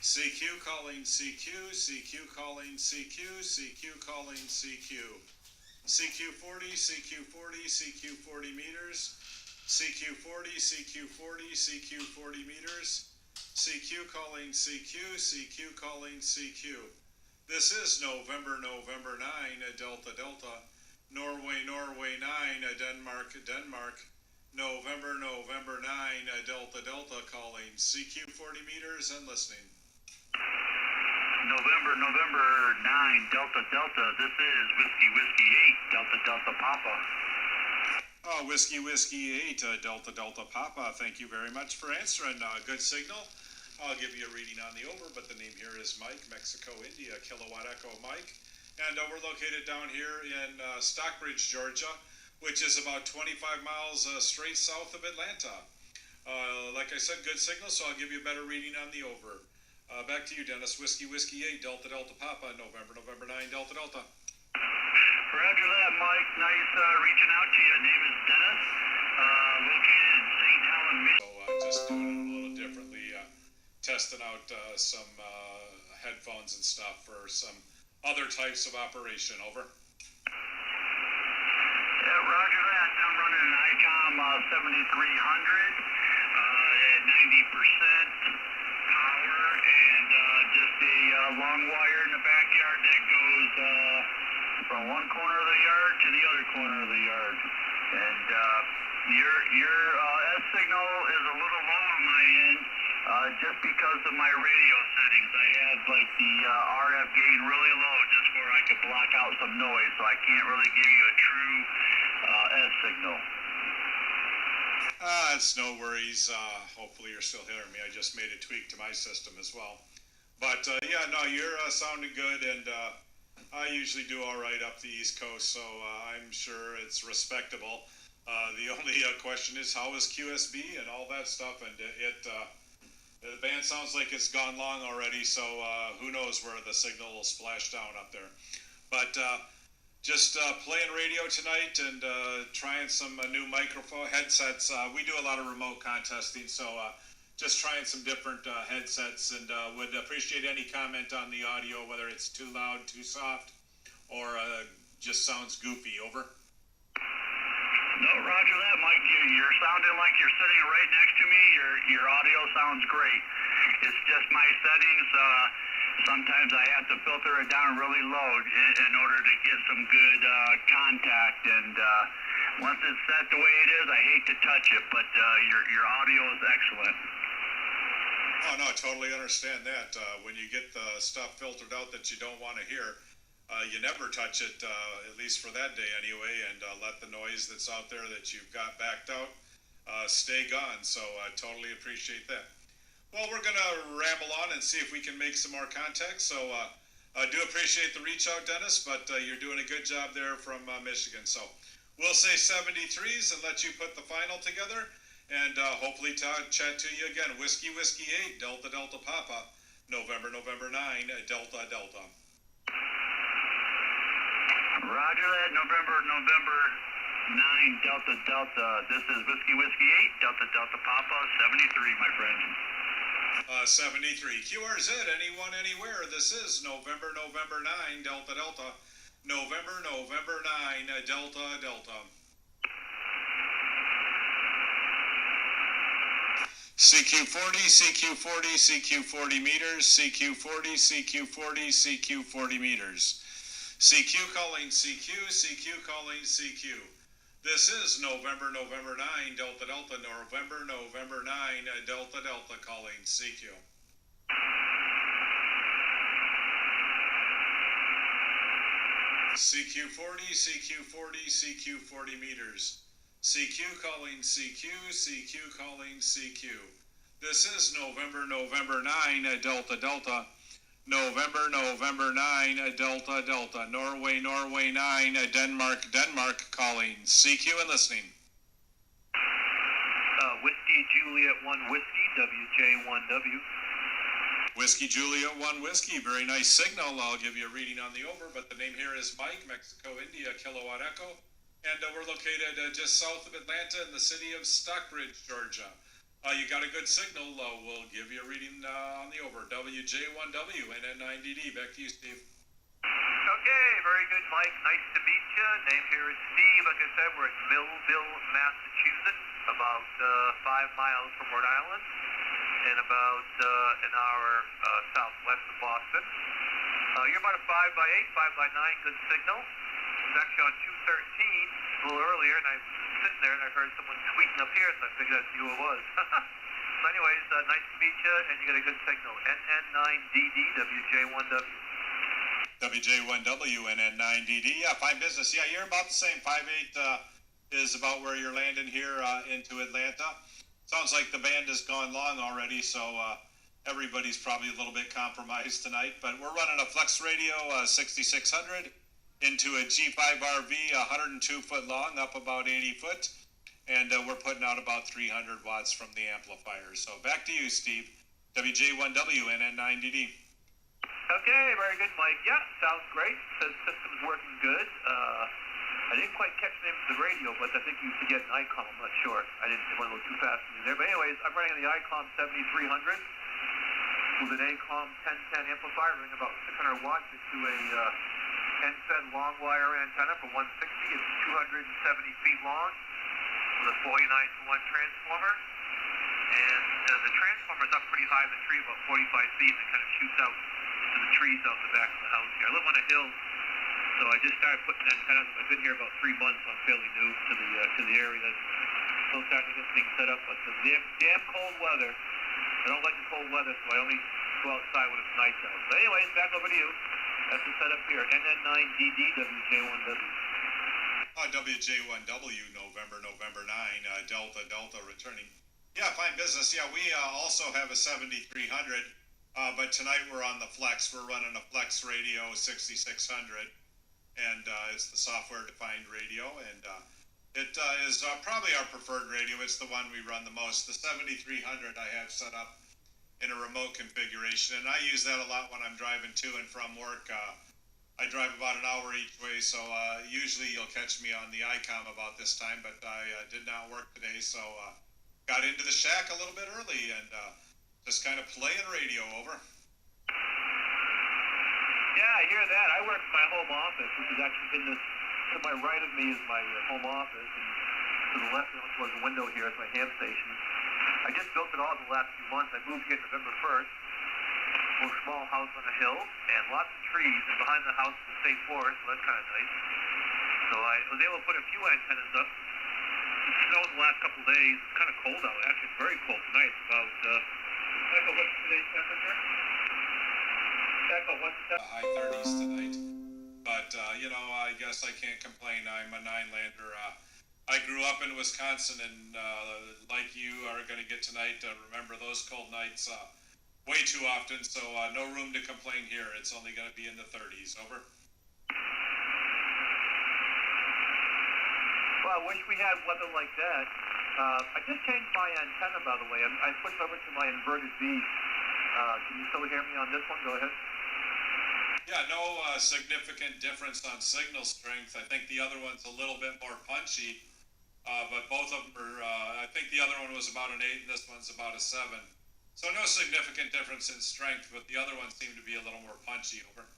CQ calling CQ, CQ calling CQ, CQ calling CQ. CQ40, CQ40, CQ40 meters. CQ40, CQ40, CQ40 meters. CQ calling CQ, CQ calling CQ. This is November 9, Delta Delta. Norway 9, Denmark Denmark. November 9, Delta Delta calling CQ40 meters and listening. November 9, Delta Delta. This is Whiskey 8, Delta Delta Papa. Whiskey 8, Delta Delta Papa. Thank you very much for answering. Good signal. I'll give you a reading on the over, but the name here is Mike, Mexico, India, Kilowatt Echo Mike. And we're located down here in Stockbridge, Georgia, which is about 25 miles straight south of Atlanta. Like I said, good signal, so I'll give you a better reading on the over. Back to you, Dennis. Whiskey 8, Delta Delta Papa, November 9, Delta Delta. Roger that, Mike. Nice reaching out to you. Name is Dennis, located in St. Helen, Michigan. So just doing it a little differently, testing out some headphones and stuff for some other types of operation. Over. Yeah, roger that. I'm running an Icom 7300 at 90% power and just a long wire in the backyard that goes from one corner of the yard to the other corner of the yard. And your S signal is a little low on my end just because of my radio settings. I have like the RF gain really low just where I could block out some noise, so I can't really give you a true S signal. It's no worries. Hopefully you're still hearing me. I just made a tweak to my system as well. But yeah, no, you're sounding good, and I usually do all right up the East Coast, so I'm sure it's respectable. The only question is, how is QSB and all that stuff? And the band sounds like it's gone long already, so who knows where the signal will splash down up there. But just playing radio tonight and trying some new microphone headsets. We do a lot of remote contesting, so just trying some different headsets, and would appreciate any comment on the audio, whether it's too loud, too soft, or just sounds goofy. Over. No, roger that, Mike. You're sounding like you're sitting right next to me. Your audio sounds great. It's just my settings. Sometimes I have to filter it down really low in order to get some good contact. And once it's set the way it is, I hate to touch it, but your audio is excellent. Oh, no, I totally understand that. When you get the stuff filtered out that you don't want to hear, you never touch it, at least for that day anyway, and let the noise that's out there that you've got backed out stay gone. So I totally appreciate that. Well, we're going to ramble on and see if we can make some more contact. So I do appreciate the reach out, Dennis, but you're doing a good job there from Michigan. So we'll say 73s and let you put the final together, and hopefully chat to you again. Whiskey 8, Delta Delta Papa, November 9, Delta Delta. Roger that. November 9, Delta Delta. This is Whiskey 8, Delta Delta Papa, 73, my friend. 73. QRZ, anyone, anywhere. This is November 9, Delta Delta. November 9, Delta Delta. CQ40, CQ40, CQ40 meters. CQ40, CQ40, CQ40 meters. CQ calling CQ, CQ calling CQ. This is November 9, Delta Delta, November 9, Delta Delta calling CQ. CQ40, CQ40, CQ40 meters. CQ calling CQ, CQ calling CQ. This is November 9, Delta Delta. November 9, Delta Delta. Norway 9, Denmark calling. CQ and listening. Whiskey Juliet 1 Whiskey, WJ1W. Whiskey Juliet 1 Whiskey. Very nice signal. I'll give you a reading on the over, but the name here is Mike, Mexico, India, Kilowatt Echo. And we're located just south of Atlanta in the city of Stockbridge, Georgia. You got a good signal. We'll give you a reading on the over. WJ1W and N9DD. Back to you, Steve. Okay, very good, Mike. Nice to meet you. Name here is Steve. Like I said, we're at Millville, Massachusetts, about 5 miles from Rhode Island, and about an hour southwest of Boston. You're about a 5x8, 5x9, good signal. I was actually on 213 a little earlier, and I was sitting there, and I heard someone tweeting up here, so I figured that's who it was. So anyways, nice to meet you, and you got a good signal. NN9DD, WJ1W. WJ1W and N9DD. Yeah, fine business. Yeah, you're about the same. 5'8" is about where you're landing here into Atlanta. Sounds like the band has gone long already, so everybody's probably a little bit compromised tonight. But we're running a Flex Radio 6600 into a G5 RV, 102 foot long, up about 80 foot. And we're putting out about 300 watts from the amplifier. So back to you, Steve. WJ1W and N9DD. Okay, very good, Mike. Yeah, sounds great. Says system's working good. I didn't quite catch the name of the radio, but I think you forget an Icom. I'm not sure. I didn't want to go too fast in there. But anyways, I'm running on the Icom 7300 with an Acom 1010 amplifier, running about 600 watts into a NFED long wire antenna for 160. It's 270 feet long with a 49-to-1 transformer. And the transformer's up pretty high in the tree, about 45 feet, and it kind of shoots out to the trees out the back of the house here. I live on a hill, so I just started putting antennas. I've been here about 3 months, so I'm fairly new to the area. Still starting to get things set up, but the damn cold weather. I don't like the cold weather, so I only go outside when it's nice out. But anyways, back over to you. That's the setup here. NN9DD, WJ1W. WJ1W, November 9, Delta returning. Yeah, fine business. Yeah, we also have a 7300, but tonight we're on the Flex. We're running a Flex Radio 6600, and it's the software-defined radio, and it is probably our preferred radio. It's the one we run the most. The 7300 I have set up in a remote configuration, and I use that a lot when I'm driving to and from work. I drive about an hour each way, so usually you'll catch me on the Icom about this time, but I did not work today, so got into the shack a little bit early and just kind of playing radio over. Yeah, I hear that. I work in my home office, which is actually to my right of me is my home office, and to the left towards the window here is my ham station. I just built it all in the last few months. I moved here November 1st. A small house on a hill and lots of trees, and behind the house is a state forest, so that's kind of nice. So I was able to put a few antennas up. It snowed the last couple of days. It's kind of cold out. Actually, it's very cold tonight. It's about, Michael, what's today's temperature? Michael, what's the temperature? High 30s tonight. But, I guess I can't complain. I'm a nine-lander. I grew up in Wisconsin, and like you are going to get tonight, remember those cold nights way too often, so no room to complain here. It's only going to be in the 30s. Over. Well, I wish we had weather like that. I just changed my antenna, by the way. I switched over to my inverted V. Can you still hear me on this one? Go ahead. Yeah, no significant difference on signal strength. I think the other one's a little bit more punchy, but both of them are, I think the other one was about an 8 and this one's about a 7. So no significant difference in strength, but the other ones seem to be a little more punchy. Over.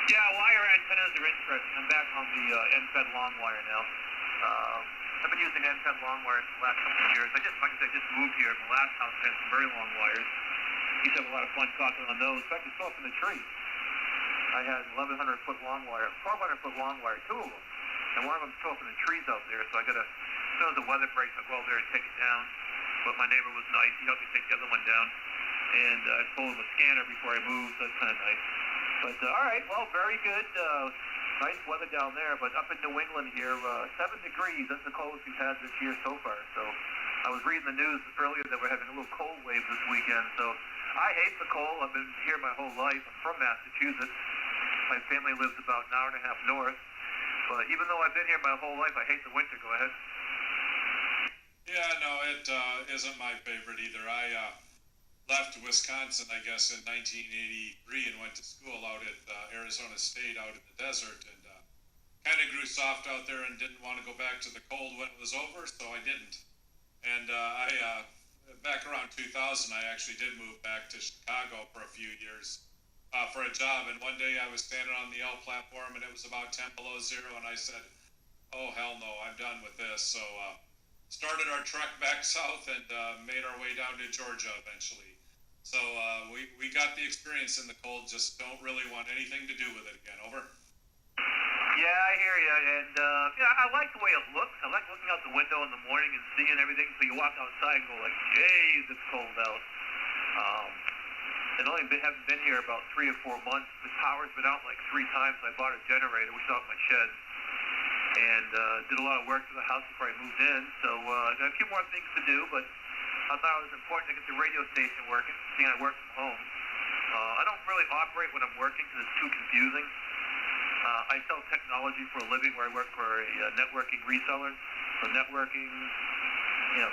Yeah, wire antennas are interesting. I'm back on the NFED long wire now. I've been using NFED long wires for the last couple of years. Like I said, I just moved here. My last house had some very long wires. Used to have a lot of fun talking on those. In fact, it's off in the tree. I had 1,100 foot long wire, 1,200 foot long wire, 2 of them. And one of them's still up in the trees out there, so I gotta, as soon as the weather breaks, I'll go over there and take it down. But my neighbor was nice. He helped me take the other one down. And I sold him a scanner before I moved, so that's kind of nice. But, all right, well, very good. Nice weather down there. But up in New England here, 7 degrees. That's the coldest we've had this year so far. So I was reading the news earlier that we're having a little cold wave this weekend. So I hate the cold. I've been here my whole life. I'm from Massachusetts. My family lives about an hour and a half north. But even though I've been here my whole life, I hate the winter. Go ahead. Yeah, no, it isn't my favorite either. I left Wisconsin, I guess, in 1983 and went to school out at Arizona State out in the desert, and kind of grew soft out there and didn't want to go back to the cold when it was over, so I didn't. And back around 2000, I actually did move back to Chicago for a few years for a job. And one day I was standing on the L platform and it was about 10 below zero, and I said, "Oh hell no, I'm done with this." So started our trek back south and made our way down to Georgia eventually. So we got the experience in the cold. Just don't really want anything to do with it again. Over. Yeah, I hear you, and I like the way it looks. I like looking out the window in the morning and seeing everything. So you walk outside and go like, "Jeez, it's cold out." And haven't been here about 3 or 4 months. The power's been out like 3 times. I bought a generator, which is out in my shed, and did a lot of work to the house before I moved in. So I got a few more things to do, but I thought it was important to get the radio station working, seeing I work from home. I don't really operate when I'm working because it's too confusing. I sell technology for a living where I work for a networking reseller. So networking,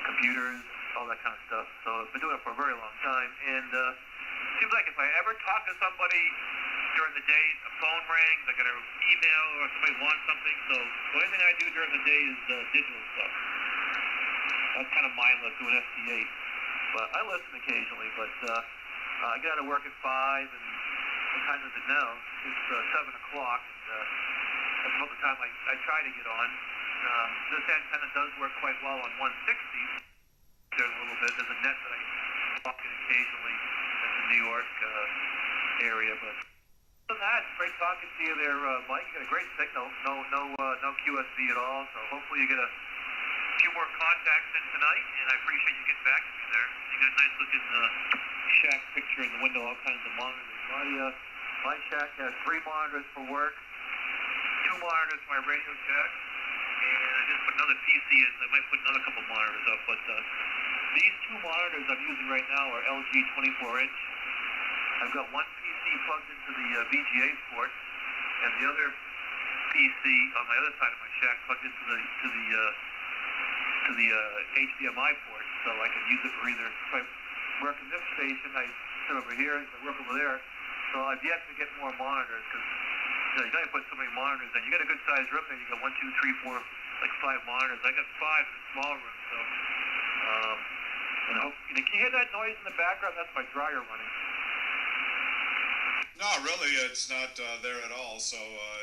computers, all that kind of stuff. So I've been doing it for a very long time. And seems like if I ever talk to somebody during the day, a phone rings, I get an email or somebody wants something. So the only thing I do during the day is digital stuff. That's kind of mindless doing ST8. But I listen occasionally. But I get out of work at 5 and what time is it now? It's 7 o'clock. That's about the time I try to get on. This antenna does work quite well on 160. There's a little bit. There's a net that I walk in occasionally at the New York area. But other than that, it's great talking to you there, Mike. You got a great signal. No QSB at all. So hopefully you get a few more contacts in tonight. And I appreciate you getting back to me there. You got a nice looking shack picture in the window, all kinds of monitors. My shack has 3 monitors for work, 2 monitors for my radio shack, and I just put another PC in, so I might put another couple monitors up. But these 2 monitors I'm using right now are LG 24-inch. I've got one PC plugged into the VGA port, and the other PC on my other side of my shack plugged into the HDMI port, so I can use it for either. If I work in this station, I sit over here. If I work over there. So I've yet to get more monitors because you can only put so many monitors in. You got a good sized room there. You got 1, 2, 3, 4, like 5 monitors. I got 5 in a small room. So can you hear that noise in the background? That's my dryer running. No, really, it's not there at all. So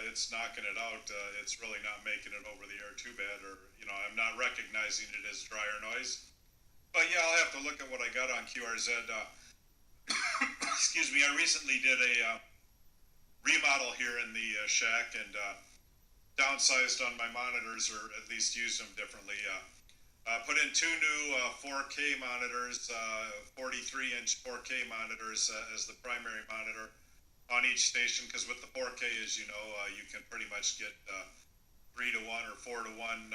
it's knocking it out. It's really not making it over the air too bad, or I'm not recognizing it as dryer noise. But yeah, I'll have to look at what I got on QRZ. Excuse me, I recently did a remodel here in the shack and downsized on my monitors, or at least used them differently. Put in 2 new 4K monitors, 43-inch 4K monitors as the primary monitor on each station, because with the 4K, as you know, you can pretty much get 3-to-1 or 4-to-1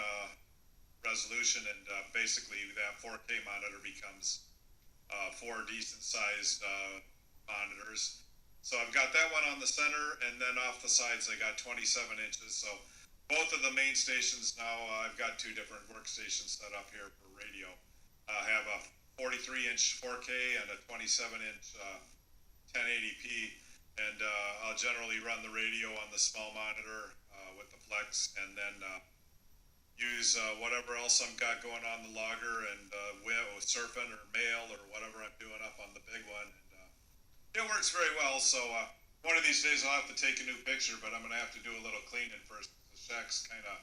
resolution, and basically that 4K monitor becomes 4 decent-sized monitors. So I've got that one on the center, and then off the sides I got 27 inches. So both of the main stations now, I've got 2 different workstations set up here for radio. I have a 43-inch 4K and a 27-inch 1080p, and I'll generally run the radio on the small monitor with the Flex, and then use whatever else I've got going on the logger and surfing or mail or whatever I'm doing up on the big one. And it works very well. So one of these days I'll have to take a new picture, but I'm going to have to do a little cleaning first. The shack's kind of,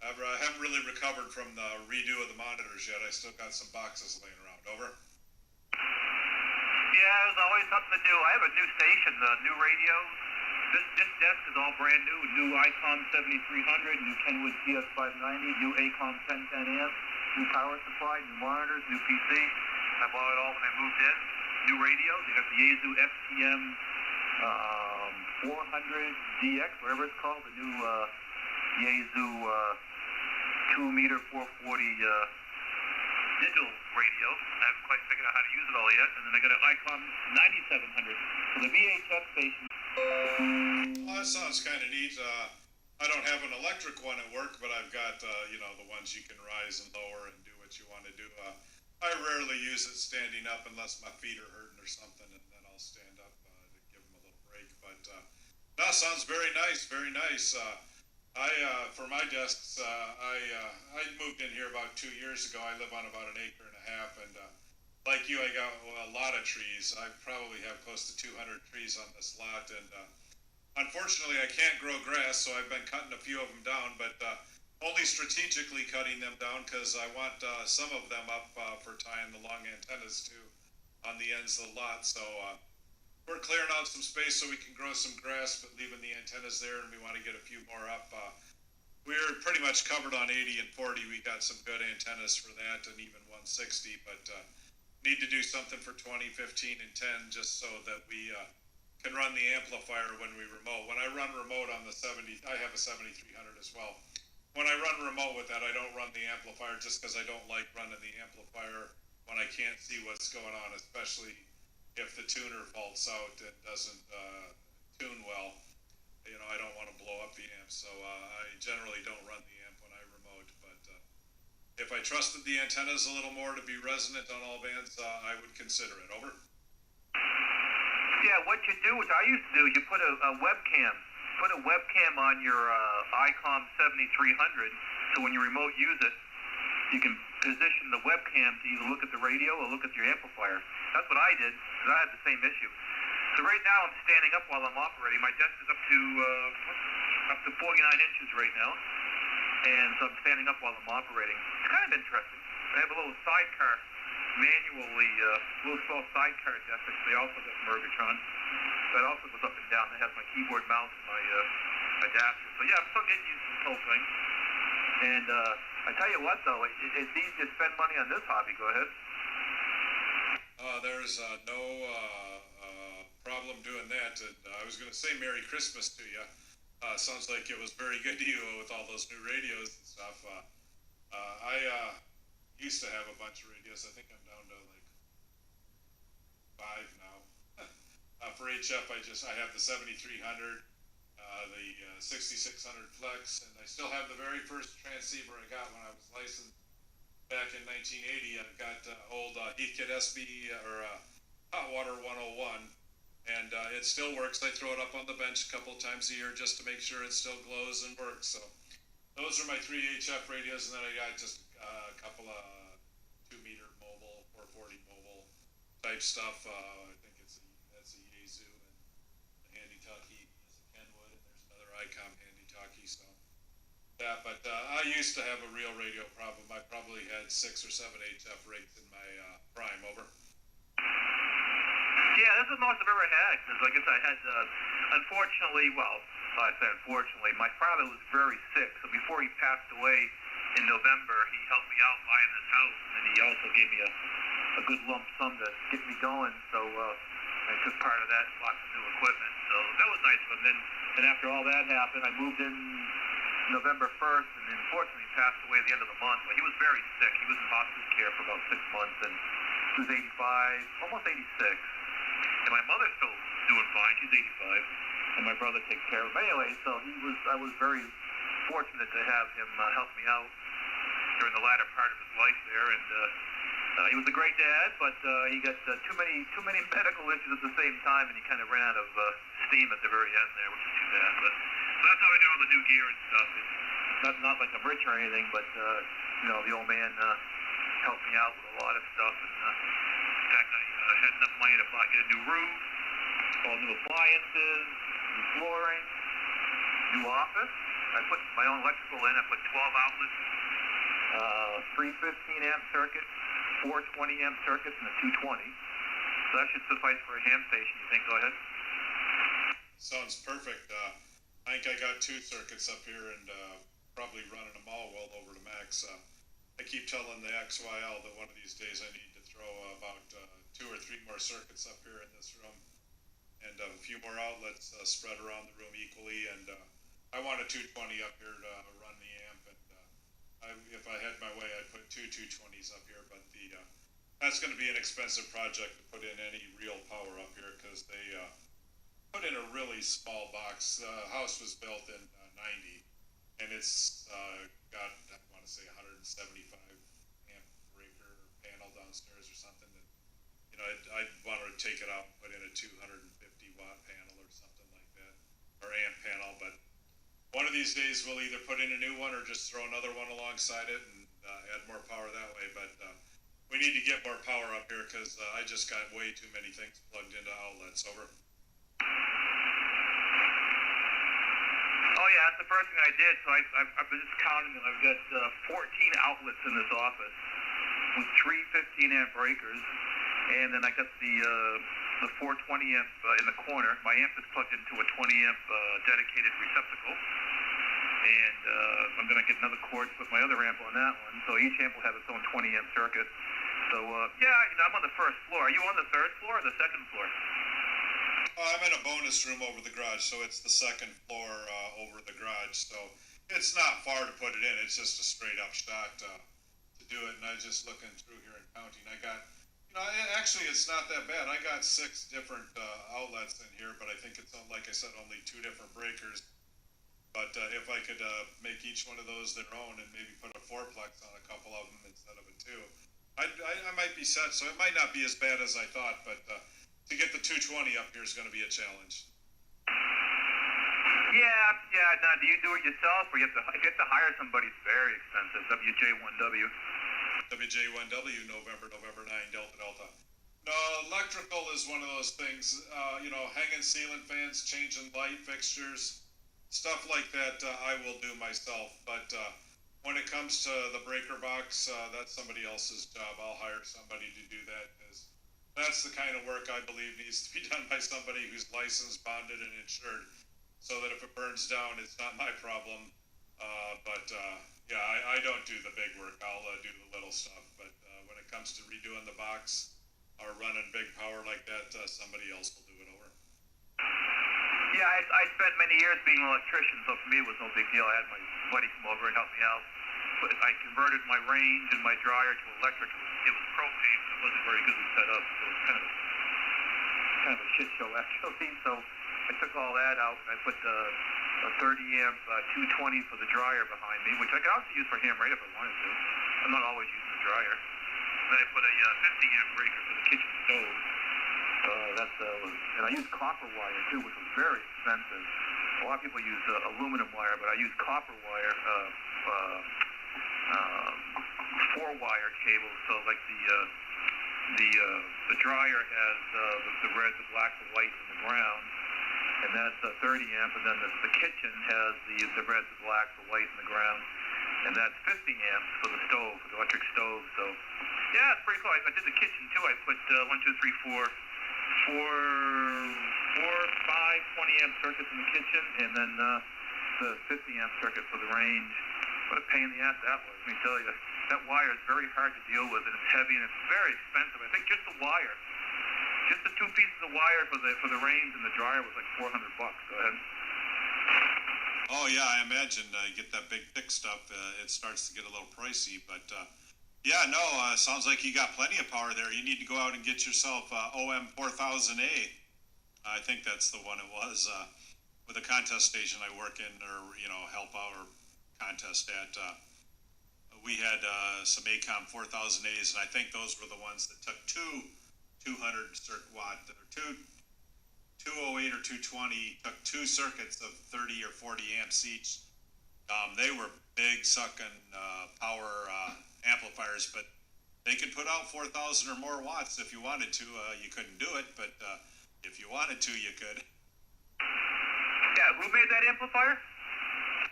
I haven't really recovered from the redo of the monitors yet. I still got some boxes laying around. Over. Yeah, there's always something to do. I have a new station, new radio. This desk is all brand new. New Icom 7300, new Kenwood TS590, new Icom 1010 amp, new power supply, new monitors, new PC. I bought it all when I moved in. New radio. They got the Yaesu FTM 400DX, whatever it's called. The new Yaesu 2-meter 440 digital radio. I haven't quite figured out how to use it all yet. And then I got an Icom 9700. So the VHF station. Well, that sounds kind of neat. I don't have an electric one at work, but I've got the ones you can rise and lower and do what you want to do. I rarely use it standing up unless my feet are hurting or something, and then I'll stand up to give them a little break. But that sounds very nice, very nice. For my desks, I moved in here about 2 years ago. I live on about an acre and a half, and like you, I got a lot of trees. I probably have close to 200 trees on this lot, and unfortunately, I can't grow grass, so I've been cutting a few of them down, but only strategically cutting them down because I want some of them up for tying the long antennas to on the ends of the lot. So we're clearing out some space so we can grow some grass, but leaving the antennas there, and we want to get a few more up. We're pretty much covered on 80 and 40. We got some good antennas for that, and even 160, but need to do something for 20, 15, and 10 just so that we can run the amplifier when we remote. When I run remote on the 70, I have a 7300 as well. When I run remote with that, I don't run the amplifier just because I don't like running the amplifier when I can't see what's going on, especially if the tuner faults out and doesn't tune well. You know, I don't want to blow up the amp, so I generally don't run the amp when I remote. But if I trusted the antennas a little more to be resonant on all bands, I would consider it. Over. Yeah, what you do, which I used to do, you put a webcam on your Icom 7300, so when you remote use it, you can position the webcam to either look at the radio or look at your amplifier. That's what I did, because I had the same issue. So right now I'm standing up while I'm operating. My desk is up to 49 inches right now, and so I'm standing up while I'm operating. It's kind of interesting. I have a little sidecar, little small sidecar desk that they also got from Ergotron. That also goes up and down. It has my keyboard mouse and my adapter. So yeah, I'm still getting used to this whole thing. And I tell you what, though, it's easy to spend money on this hobby. Go ahead. There's no problem doing that. And I was going to say Merry Christmas to you. Sounds like it was very good to you with all those new radios and stuff. I used to have a bunch of radios. I think I'm down to like 5 now. For HF, I have the 7300, the 6600 Flex, and I still have the very first transceiver I got when I was licensed back in 1980. I got old Heathkit SB or Hot Water 101, and it still works. I throw it up on the bench a couple times a year just to make sure it still glows and works. So those are my 3 HF radios, and then I got just a couple of 2-meter mobile, 440 mobile type stuff. I think that's a Yaesu, and the handy talkie is a Kenwood, and there's another Icom handy talkie. So that, but I used to have a real radio problem. I probably had 6 or 7 HF rigs in my prime. Over. Yeah, this is the most I've ever had. Because like I said, I had, unfortunately, my father was very sick. So before he passed away in November, he helped me out buying this house, and he also gave me a good lump sum to get me going. So I took part of that and bought some new equipment. So that was nice of him. Then after all that happened, I moved in November 1st, and unfortunately he passed away at the end of the month. But he was very sick. He was in hospice care for about 6 months, and he was 85, almost 86. And my mother's still doing fine. She's 85, and my brother takes care of him. Anyway, so I was very fortunate to have him help me out during the latter part of his life there, and he was a great dad, but he got too many medical issues at the same time, and he kind of ran out of steam at the very end there, which is too bad. But so that's how I get all the new gear and stuff. It's not like I'm rich or anything, but the old man helped me out with a lot of stuff. And in fact, I had enough money to get a new roof, all new appliances, new flooring, new office. I put my own electrical in. I put 12 outlets, 3 15-amp circuits, 4 20-amp circuits, and a 220. So that should suffice for a ham station, you think? Go ahead. Sounds perfect. I think I got 2 circuits up here and probably running them all well over to max. I keep telling the XYL that one of these days I need to throw about 2 or 3 more circuits up here in this room and a few more outlets spread around the room equally. And I want a 220 up here to run the amp. And if I had my way, I'd put 2 220s up here. But that's going to be an expensive project to put in any real power up here because they put in a really small box. The house was built in 90, and it's got, I want to say, 175 amp breaker panel downstairs or something. That I'd want to take it out and put in a 250 watt panel or something like that, or amp panel. But one of these days we'll either put in a new one or just throw another one alongside it and add more power that way. But we need to get more power up here because I just got way too many things plugged into outlets. Over. Oh yeah, that's the first thing I did. So I've been just counting them. I've got 14 outlets in this office with three 15-amp breakers, and then I got the 420 amp in the corner. My amp is plugged into a 20 amp dedicated receptacle, and I'm going to get another cord to put my other amp on that one. So each amp will have its own 20 amp circuit. So yeah, I'm on the first floor. Are you on the third floor or the second floor? I'm in a bonus room over the garage, so it's the second floor over the garage. So it's not far to put it in. It's just a straight up shot to do it. And I was just looking through here and counting. I got, actually it's not that bad. I got 6 different outlets in here, but I think it's, like I said, only 2 different breakers. But if I could make each one of those their own and maybe put a 4-plex on a couple of them instead of a 2, I might be set. So it might not be as bad as I thought, but to get the 220 up here is going to be a challenge. Yeah. Now, do you do it yourself, or if you have to hire somebody? It's very expensive. WJ1W. WJ1W, November 9, Delta. No, electrical is one of those things. Hanging ceiling fans, changing light fixtures, stuff like that. I will do myself, but when it comes to the breaker box, that's somebody else's job. I'll hire somebody to do that because that's the kind of work I believe needs to be done by somebody who's licensed, bonded, and insured, so that if it burns down, it's not my problem. I don't do the big work. I'll do the little stuff. But when it comes to redoing the box or running big power like that, somebody else will do it over. Yeah, I spent many years being an electrician, so for me it was no big deal. I had my buddy come over and help me out. But I converted my range and my dryer to electric. It was propane, so it wasn't very good to set up. So it was kind of a shit show actually. So I took all that out and I put a 30 amp 220 for the dryer behind me, which I could also use for ham right if I wanted to. I'm not always using the dryer. Then I put a 50 amp breaker for the kitchen stove. And I use copper wire too, which was very expensive. A lot of people use aluminum wire, but I use copper wire, 4-wire cable. So like the dryer has the red, the black, the white, and the brown, and that's 30 amp. And then the kitchen has the red, the black, the white, and the ground, and that's 50 amps for the stove, for the electric stove. So yeah, it's pretty cool. I did the kitchen too. I put 4, 5, 20 amp circuits in the kitchen, and then the 50 amp circuit for the range. What a pain in the ass that was. Let me tell you, that wire is very hard to deal with, and it's heavy, and it's very expensive. I think just the wire, just the 2 pieces of wire for the range and the dryer was like $400. Go ahead. Oh yeah, I imagine you get that big thick stuff, it starts to get a little pricey, but sounds like you got plenty of power there. You need to go out and get yourself OM 4000A. I think that's the one it was, with a contest station I work in, or help out or contest at. We had some Icom 4000As, and I think those were the ones that took 200 watt, or 208 or 220, took 2 circuits of 30 or 40 amps each. They were big sucking power amplifiers, but they could put out 4,000 or more watts if you wanted to. You couldn't do it, but if you wanted to, you could. Yeah, who made that amplifier?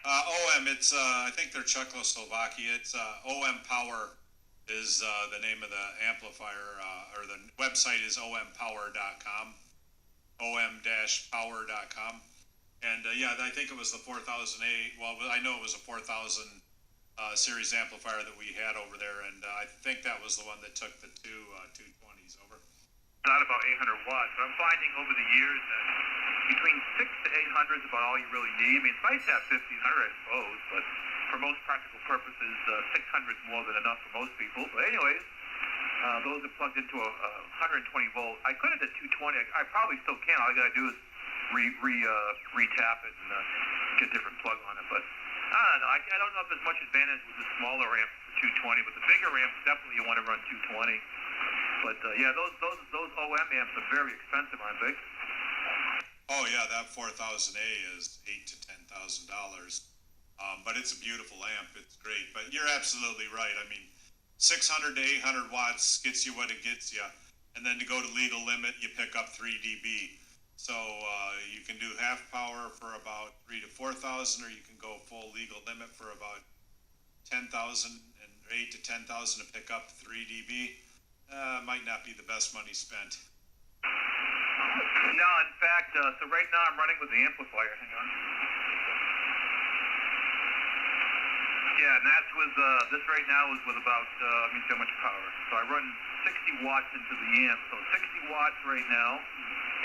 OM, it's, I think they're Czechoslovakia. It's OM Power is the name of the amplifier, or the website is ompower.com, om-power.com. And I think it was the 4000A. Well, I know it was a 4000 series amplifier that we had over there, and I think that was the one that took the 220s over. Not about 800 watts. But I'm finding over the years that between 6 to 800 is about all you really need. I mean, it's nice to have 1500, I suppose, but for most practical purposes, 600 is more than enough for most people. But anyways, those are plugged into a 120 volt. I could have did 220. I probably still can. All I gotta do is re-tap it and get a different plug on it. But I don't know. I don't know if there's much advantage with the smaller amp for 220, but the bigger amp, definitely you want to run 220. But those OM amps are very expensive, aren't they? Oh yeah, that 4000A is $8,000 to $10,000. But it's a beautiful amp. It's great. But you're absolutely right. I mean, 600 to 800 watts gets you what it gets you, and then to go to legal limit, you pick up 3 dB. So you can do half power for about 3 to 4,000, or you can go full legal limit for about 10,000 and 8 to 10,000 to pick up 3 dB. Might not be the best money spent. No, in fact, so right now I'm running with the amplifier. Hang on. Yeah, and that's with, this right now is with about, let me see how much power. So I run 60 watts into the amp. So 60 watts right now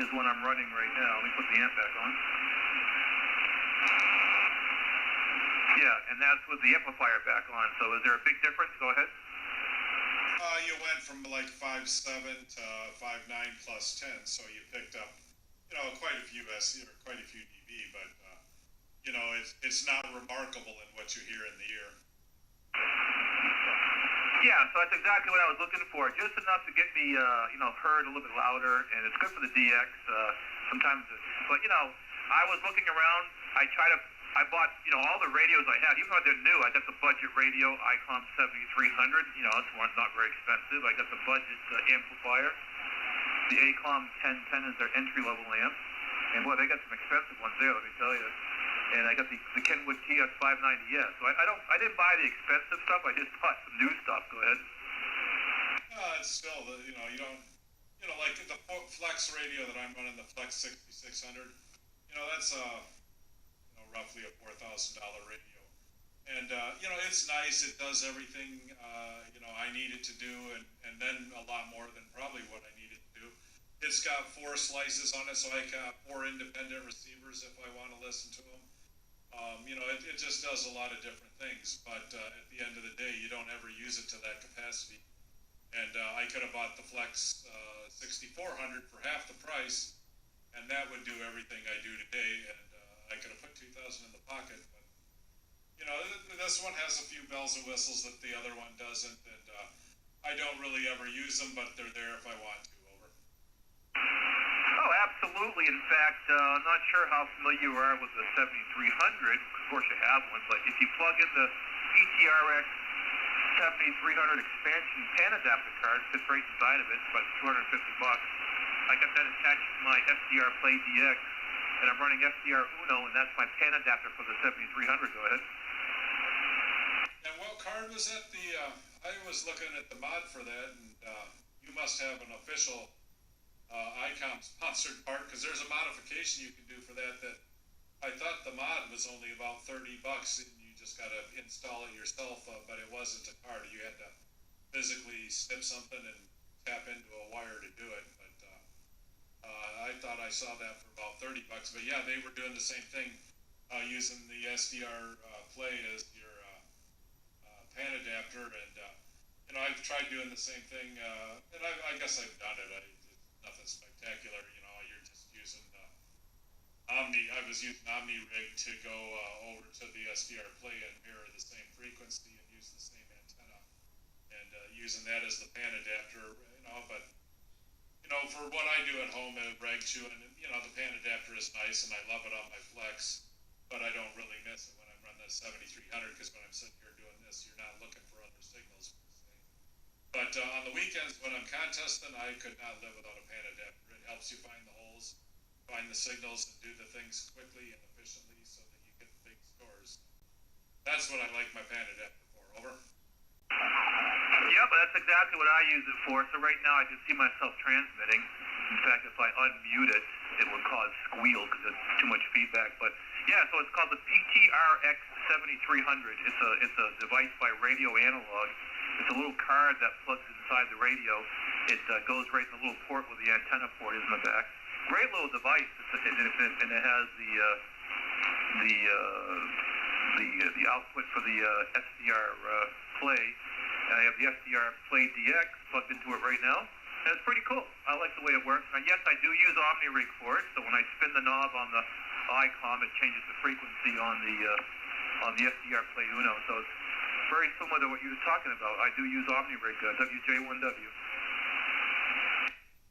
is what I'm running right now. Let me put the amp back on. Yeah, and that's with the amplifier back on. So is there a big difference? Go ahead. You went from like 5.7 to 5.9 plus 10, so you picked up, quite a few SC or quite a few dB, but it's not remarkable in what you hear in the ear. Yeah, so that's exactly what I was looking for. Just enough to get me, heard a little bit louder, and it's good for the DX. Sometimes, but I was looking around. I bought, all the radios I had, even though they're new. I got the budget radio, Icom 7300. This one's not very expensive. I got the budget amplifier. The Icom 1010 is their entry-level amp. And boy, they got some expensive ones there, let me tell you. And I got the Kenwood TS590S. So I didn't buy the expensive stuff. I just bought some new stuff. Go ahead. It's still, you don't, like the Flex radio that I'm running, the Flex 6600, that's roughly a $4,000 radio. And, it's nice. It does everything, I need it to do, and then a lot more than probably what I needed to do. It's got 4 slices on it, so I got 4 independent receivers if I want to listen to them. It just does a lot of different things, but at the end of the day, you don't ever use it to that capacity. And I could have bought the Flex 6400 for half the price, and that would do everything I do today, and I could have put 2,000 in the pocket. But this one has a few bells and whistles that the other one doesn't, and I don't really ever use them, but they're there if I want to. Over. Oh, absolutely. In fact, I'm not sure how familiar you are with the 7300. Of course you have one, but if you plug in the PTRX 7300 expansion pan adapter card, it fits right inside of it. It's about $250. I got that attached to my FDR Play DX, and I'm running FDR Uno, and that's my pan adapter for the 7300. Go ahead. And what card was that? I was looking at the mod for that, and you must have an official Icom sponsored part, because there's a modification you can do for that I thought the mod was only about $30, and you just got to install it yourself, but it wasn't a card. You had to physically snip something and tap into a wire to do it. But I thought I saw that for about $30. But yeah, they were doing the same thing, using the SDR Play as your pan adapter, and I've tried doing the same thing, and I guess I've done it. It's nothing spectacular, you're just using Omni. I was using Omni rig to go over to the SDR Play and mirror the same frequency and use the same antenna, and using that as the pan adapter, but for what I do at home at reg chewing, the pan adapter is nice and I love it on my Flex, but I don't really miss it when I'm running the 7300, because when I'm sitting here doing this, you're not looking for other signals per se. But on the weekends when I'm contesting, I could not live without a pan adapter. It helps you find the holes, find the signals, and do the things quickly and efficiently so that you get big scores. That's what I like my pan adapter for. Over. Yeah, but that's exactly what I use it for. So right now I can see myself transmitting. In fact, if I unmute it, it will cause squeal because it's too much feedback. But yeah, so it's called the PTRX 7300. It's a device by Radio Analog. It's a little card that plugs inside the radio. It goes right in the little port where the antenna port is in the back. Great little device, and it has the output for the SDR Play, and I have the SDR Play DX plugged into it right now, and it's pretty cool. I like the way it works. And yes, I do use OmniRig for it, so when I spin the knob on the Icom, it changes the frequency on the SDR Play Uno, so it's very similar to what you were talking about. I do use OmniRig, WJ1W.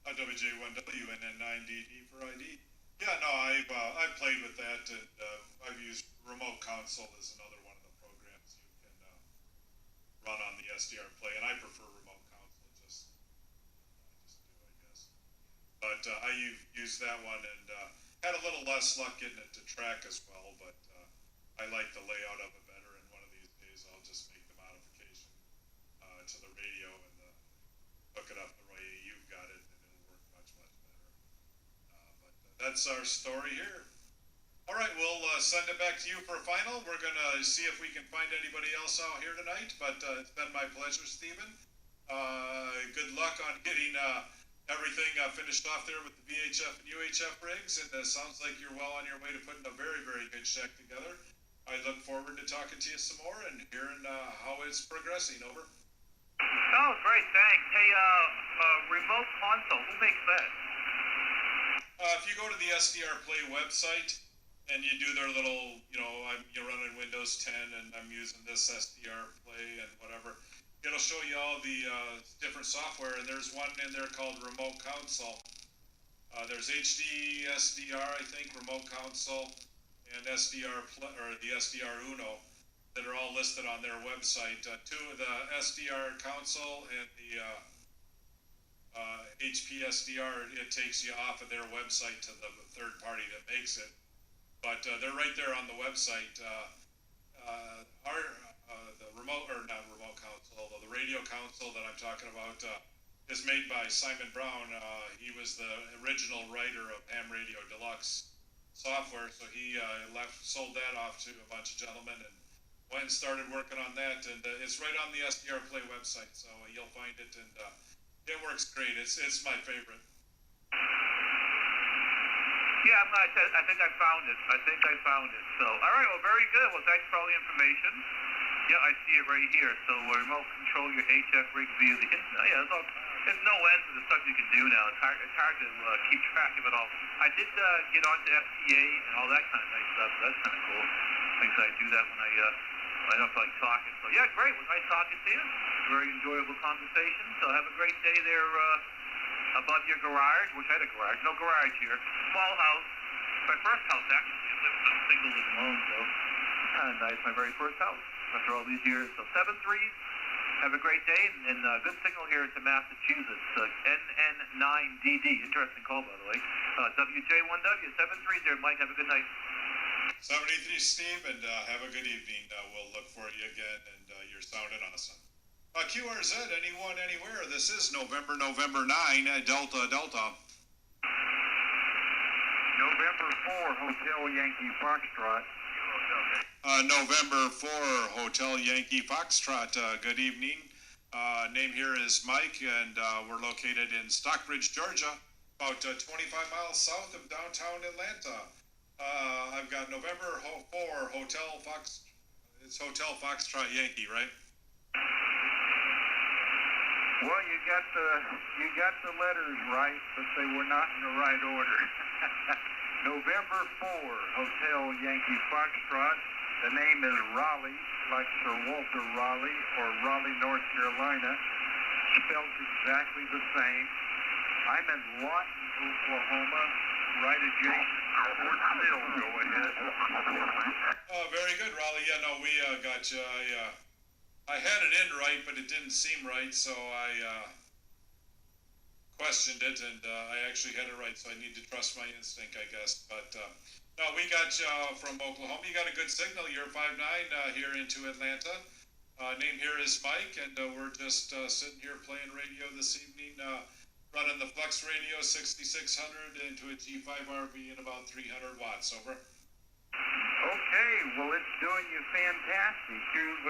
WJ1W and then 9DD for ID. Yeah, no, I've played with that, and I've used remote console as another one of the programs you can run on the SDR Play, and I prefer remote console. I just do, I guess. But I used that one and had a little less luck getting it to track as well. But I like the layout of it better. And one of these days, I'll just make the modification to the radio and hook it up the way you've got it, and it'll work much better. But that's our story here. All right, we'll send it back to you for a final. We're going to see if we can find anybody else out here tonight, but it's been my pleasure, Stephen. Good luck on getting everything finished off there with the VHF and UHF rigs, and it sounds like you're well on your way to putting a very, very good shack together. I look forward to talking to you some more and hearing how it's progressing. Over. Oh, great, thanks. Hey, remote console, who makes that? If you go to the SDR Play website, and you do their little, you're running Windows 10 and I'm using this SDR Play and whatever. It'll show you all the different software, and there's one in there called Remote Console. There's HD SDR, I think, Remote Console, and SDR or the SDR Uno that are all listed on their website. Two of the SDR console and the HP SDR, it takes you off of their website to the third party that makes it. But they're right there on the website. The remote, or not remote console, although the radio console that I'm talking about is made by Simon Brown. He was the original writer of Ham Radio Deluxe software, so he sold that off to a bunch of gentlemen and went and started working on that. And it's right on the SDR Play website, so you'll find it, and it works great. It's my favorite. Yeah, I think I found it. So, all right, well, very good. Well, thanks for all the information. Yeah, I see it right here. So, remote control your HF rig via the internet. Yeah, there's no end to the stuff you can do now. It's hard to keep track of it all. I did get onto FTA and all that kind of nice stuff. That's kind of cool. Things I do that when I don't feel like talking. So, yeah, great. It was nice talking to you. Very enjoyable conversation. So, have a great day there. Above your garage, which had a garage, no garage here. Small house. My first house, actually. I lived single and alone, so kind of nice. My very first house after all these years. So 7-3. Have a great day, and good signal here into Massachusetts. NN9DD. Interesting call, by the way. WJ1W 730. Mike, have a good night. 73, Steve, and have a good evening. We'll look for you again, and you're sounding awesome. QRZ, anyone, anywhere. This is November 9, Delta. November 4, Hotel Yankee Foxtrot. November 4, Hotel Yankee Foxtrot. Good evening. Name here is Mike, and we're located in Stockbridge, Georgia, about 25 miles south of downtown Atlanta. I've got November 4, Hotel Foxtrot Yankee, right? Well, you got the letters right, but they were not in the right order. November 4, Hotel Yankee Foxtrot. The name is Raleigh, like Sir Walter Raleigh, or Raleigh, North Carolina, spelled exactly the same. I'm in Lawton, Oklahoma, right adjacent to Fort Sill. Go ahead. Oh, very good, Raleigh. Yeah, no, we got you. I had it in right, but it didn't seem right, so I questioned it, and I actually had it right, so I need to trust my instinct, I guess. But no, we got you from Oklahoma. You got a good signal. You're 5'9" here into Atlanta. Name here is Mike, and we're just sitting here playing radio this evening, running the Flex Radio 6600 into a G5 RV at about 300 watts. Over. Okay, well, it's doing you fantastic. You're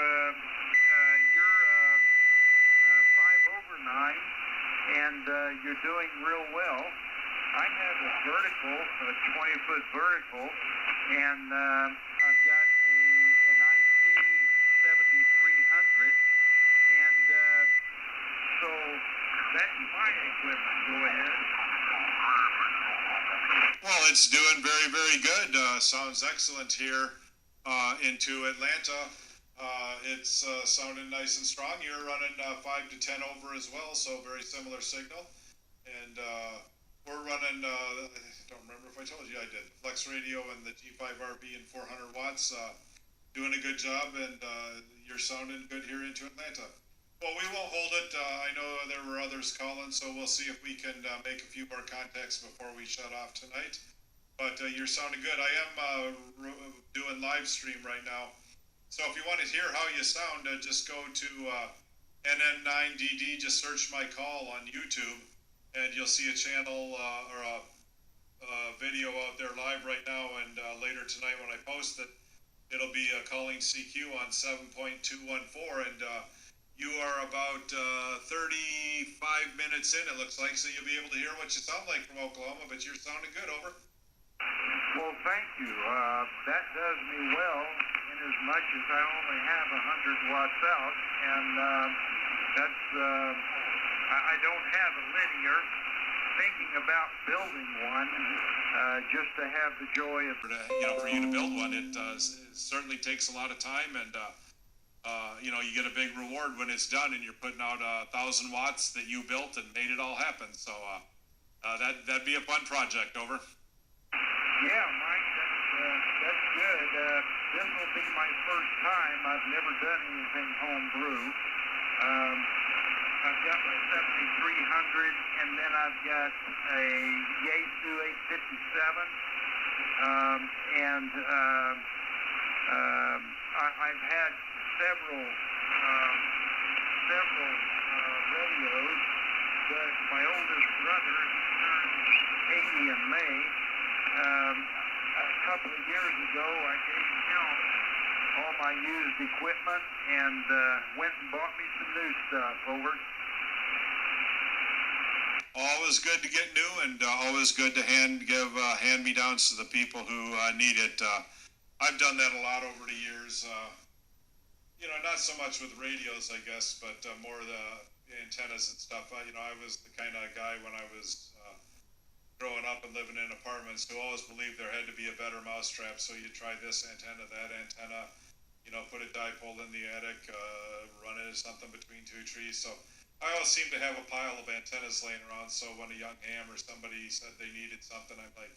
5/9, and you're doing real well. I have a vertical, a 20-foot vertical, and I've got an IC 7300, and so that's my equipment. Go ahead. Well, it's doing very, very good. Sounds excellent here into Atlanta. It's sounding nice and strong. You're running 5 to 10 over as well, so very similar signal. And we're running, I don't remember if I told you I did, Flex Radio and the G5RB and 400 watts, doing a good job, and you're sounding good here into Atlanta. Well, we won't hold it. I know there were others calling, so we'll see if we can make a few more contacts before we shut off tonight. But you're sounding good. I am doing live stream right now. So if you want to hear how you sound, just go to NN9DD, just search my call on YouTube, and you'll see a channel or a video out there live right now, and later tonight when I post it, it'll be calling CQ on 7.214, and you are about 35 minutes in, it looks like, so you'll be able to hear what you sound like from Oklahoma, but you're sounding good, over. Well, thank you. That does me well, in as much as I only have 100 watts out, and that's, I don't have a linear. Thinking about building one, just to have the joy of... For you to build one, it certainly takes a lot of time, and you get a big reward when it's done, and you're putting out 1,000 watts that you built and made it all happen. So that'd be a fun project, over. Yeah, Mike, that's good. This will be my first time. I've never done anything homebrew. I've got my 7300, and then I've got a Yaesu 857, and I've had several radios, but my oldest brother, he turned 80 in May. A couple of years ago, I gave him all my used equipment and went and bought me some new stuff, over. Always good to get new, and always good to give hand-me-downs to the people who need it. I've done that a lot over the years. Not so much with radios, I guess, but more the antennas and stuff. I was the kind of guy when I was growing up and living in apartments who always believed there had to be a better mousetrap. So you try this antenna, that antenna, put a dipole in the attic, run it as something between two trees. So I always seem to have a pile of antennas laying around, so when a young ham or somebody said they needed something, I'm like,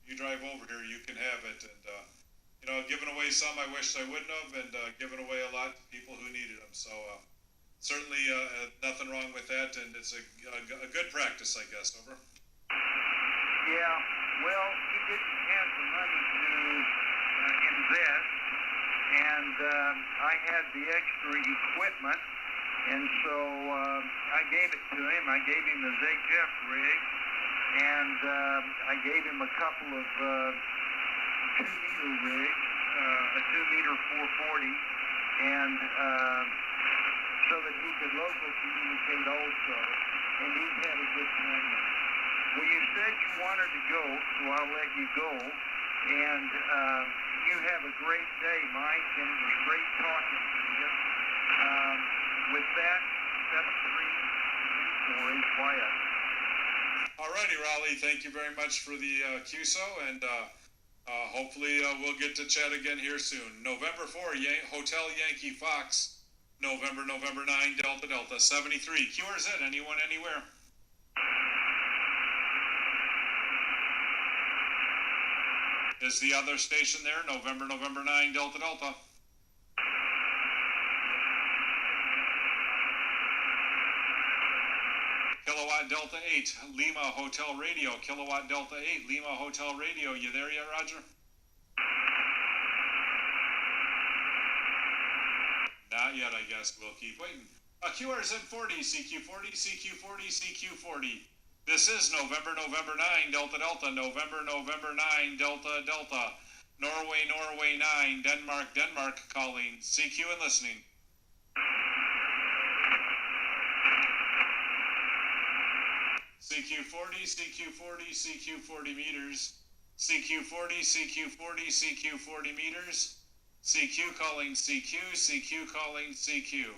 you drive over here, you can have it. And, giving away some I wished I wouldn't have, and giving away a lot to people who needed them. So certainly nothing wrong with that, and it's a good practice, I guess, over. Yeah, well, he didn't have the money to invest, and I had the extra equipment. And so I gave it to him. I gave him a ZHF rig, and I gave him a couple of 2-meter rigs, a 2-meter 440, and so that he could local communicate also. And he's had a good time. Well, you said you wanted to go, so I'll let you go. And you have a great day, Mike, and it was great talking to you. With that, 7334 is quiet. All righty, Raleigh. Thank you very much for the QSO, and hopefully we'll get to chat again here soon. November 4, Hotel Yankee Fox. November 9, Delta Delta 73. QRZ, anyone, anywhere? Is the other station there? November 9, Delta Delta. Kilowatt Delta 8, Lima Hotel Radio. Kilowatt Delta 8, Lima Hotel Radio. You there yet, Roger? Not yet, I guess. We'll keep waiting. QRZ40, CQ40, CQ40, CQ40. This is November 9, Delta Delta. November 9, Delta Delta. Norway 9, Denmark calling. CQ and listening. CQ40, CQ40, CQ40 meters. CQ40, CQ40, CQ40 meters. CQ calling CQ, CQ calling CQ.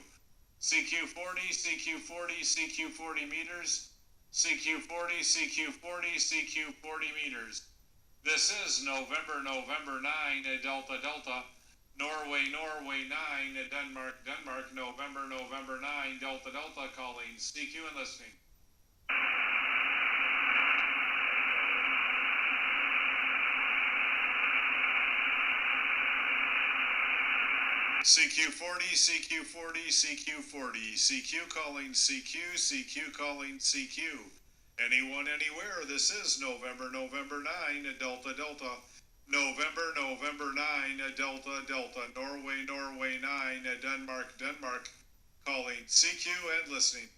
CQ40, CQ40, CQ40 meters. CQ40, CQ40, CQ40 meters. This is November 9, Delta Delta. Norway 9, Denmark, November 9, Delta Delta calling. CQ and listening. CQ40, CQ40, CQ40, CQ calling CQ, CQ calling CQ. Anyone, anywhere, this is November 9, Delta, Delta. November 9, Delta, Delta. Norway 9, Denmark. Calling CQ and listening.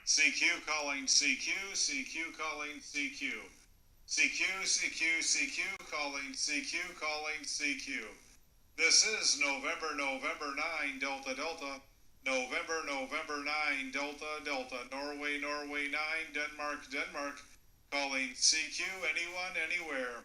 CQ calling CQ, CQ calling CQ. CQ calling CQ. This is November 9, Delta, Delta. November 9, Delta. Norway 9, Denmark. Calling CQ, anyone, anywhere.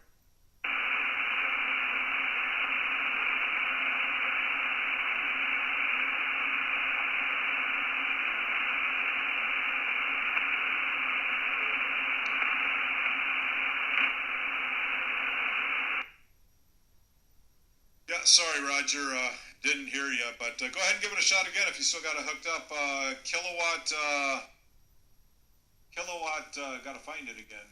Yeah, sorry, Roger, didn't hear you, but go ahead and give it a shot again if you still got it hooked up. Kilowatt, gotta find it again.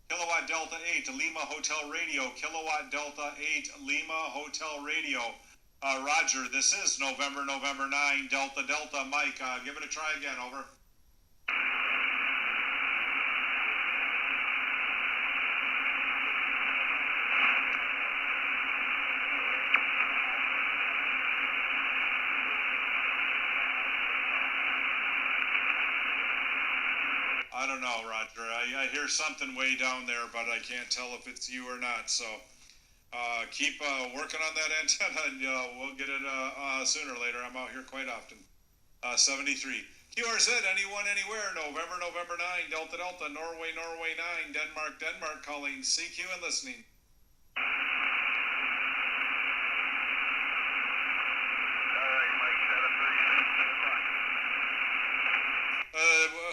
Kilowatt Delta 8, Lima Hotel Radio. Kilowatt Delta 8, Lima Hotel Radio. Roger, this is November 9, Delta, Mike, give it a try again, over. I don't know, Roger. I hear something way down there, but I can't tell if it's you or not. So keep working on that antenna, and we'll get it sooner or later. I'm out here quite often. 73. QRZ, anyone, anywhere. November 9, Delta, Norway 9, Denmark, calling CQ and listening.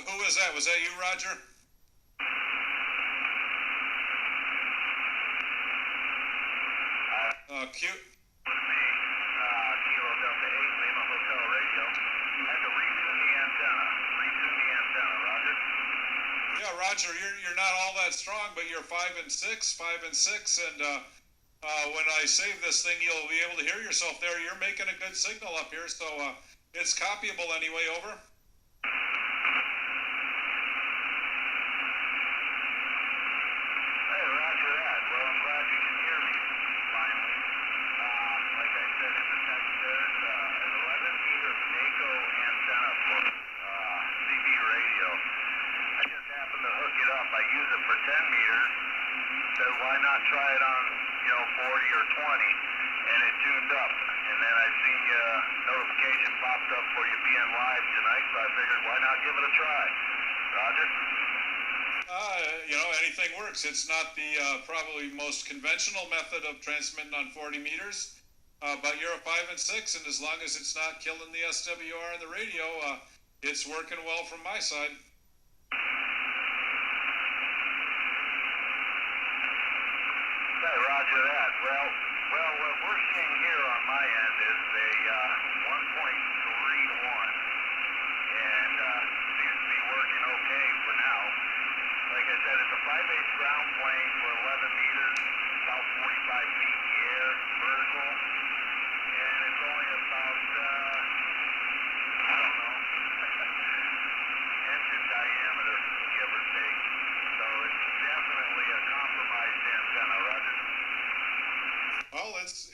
Who was that? Was that you, Roger? Q. Kilo Delta 8, Lima Hotel Radio. Had to retune the antenna. Roger. Yeah, Roger, you're not all that strong, but you're 5 and 6, and when I save this thing, you'll be able to hear yourself there. You're making a good signal up here, so it's copyable anyway, over. Try it on, 40 or 20, and it tuned up. And then I seen notification popped up for you being live tonight, so I figured why not give it a try. Roger? Anything works. It's not the probably most conventional method of transmitting on 40 meters, but you're a 5 and 6, and as long as it's not killing the SWR and the radio, it's working well from my side. Roger that. Well, what we're seeing here on my end is a 1.3 to 1, and seems to be working okay for now. Like I said, it's a 5/8 ground plane for 11 meters, about 45 feet in the air, vertical, and it's only about, I don't know, inch in diameter, give or take. So it's definitely a compromised antenna, Roger. Well, it's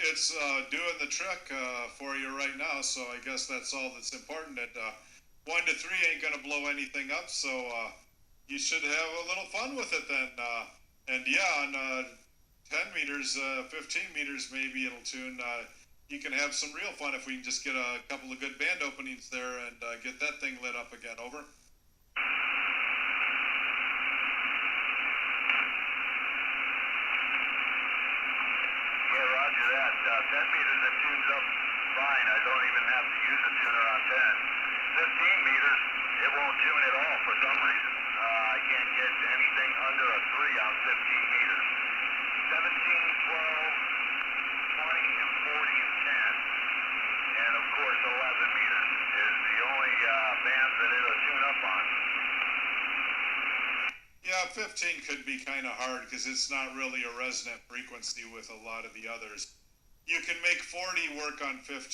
doing the trick for you right now, so I guess that's all that's important. And 1 to 3 ain't gonna blow anything up, so you should have a little fun with it then. And yeah, on 10 meters, 15 meters, maybe it'll tune. You can have some real fun if we can just get a couple of good band openings there and get that thing lit up again. Over. Roger that. 10 meters it tunes up fine. I don't even have to use a tuner on 10. 15 meters, it won't tune at all for some reason. I can't get anything under a 3 on 15 meters. 17, 12, 20, and 40 and 10. And of course 11 meters is the only bands that it'll tune up on. 15 could be kind of hard because it's not really a resonant frequency with a lot of the others. You can make 40 work on 15,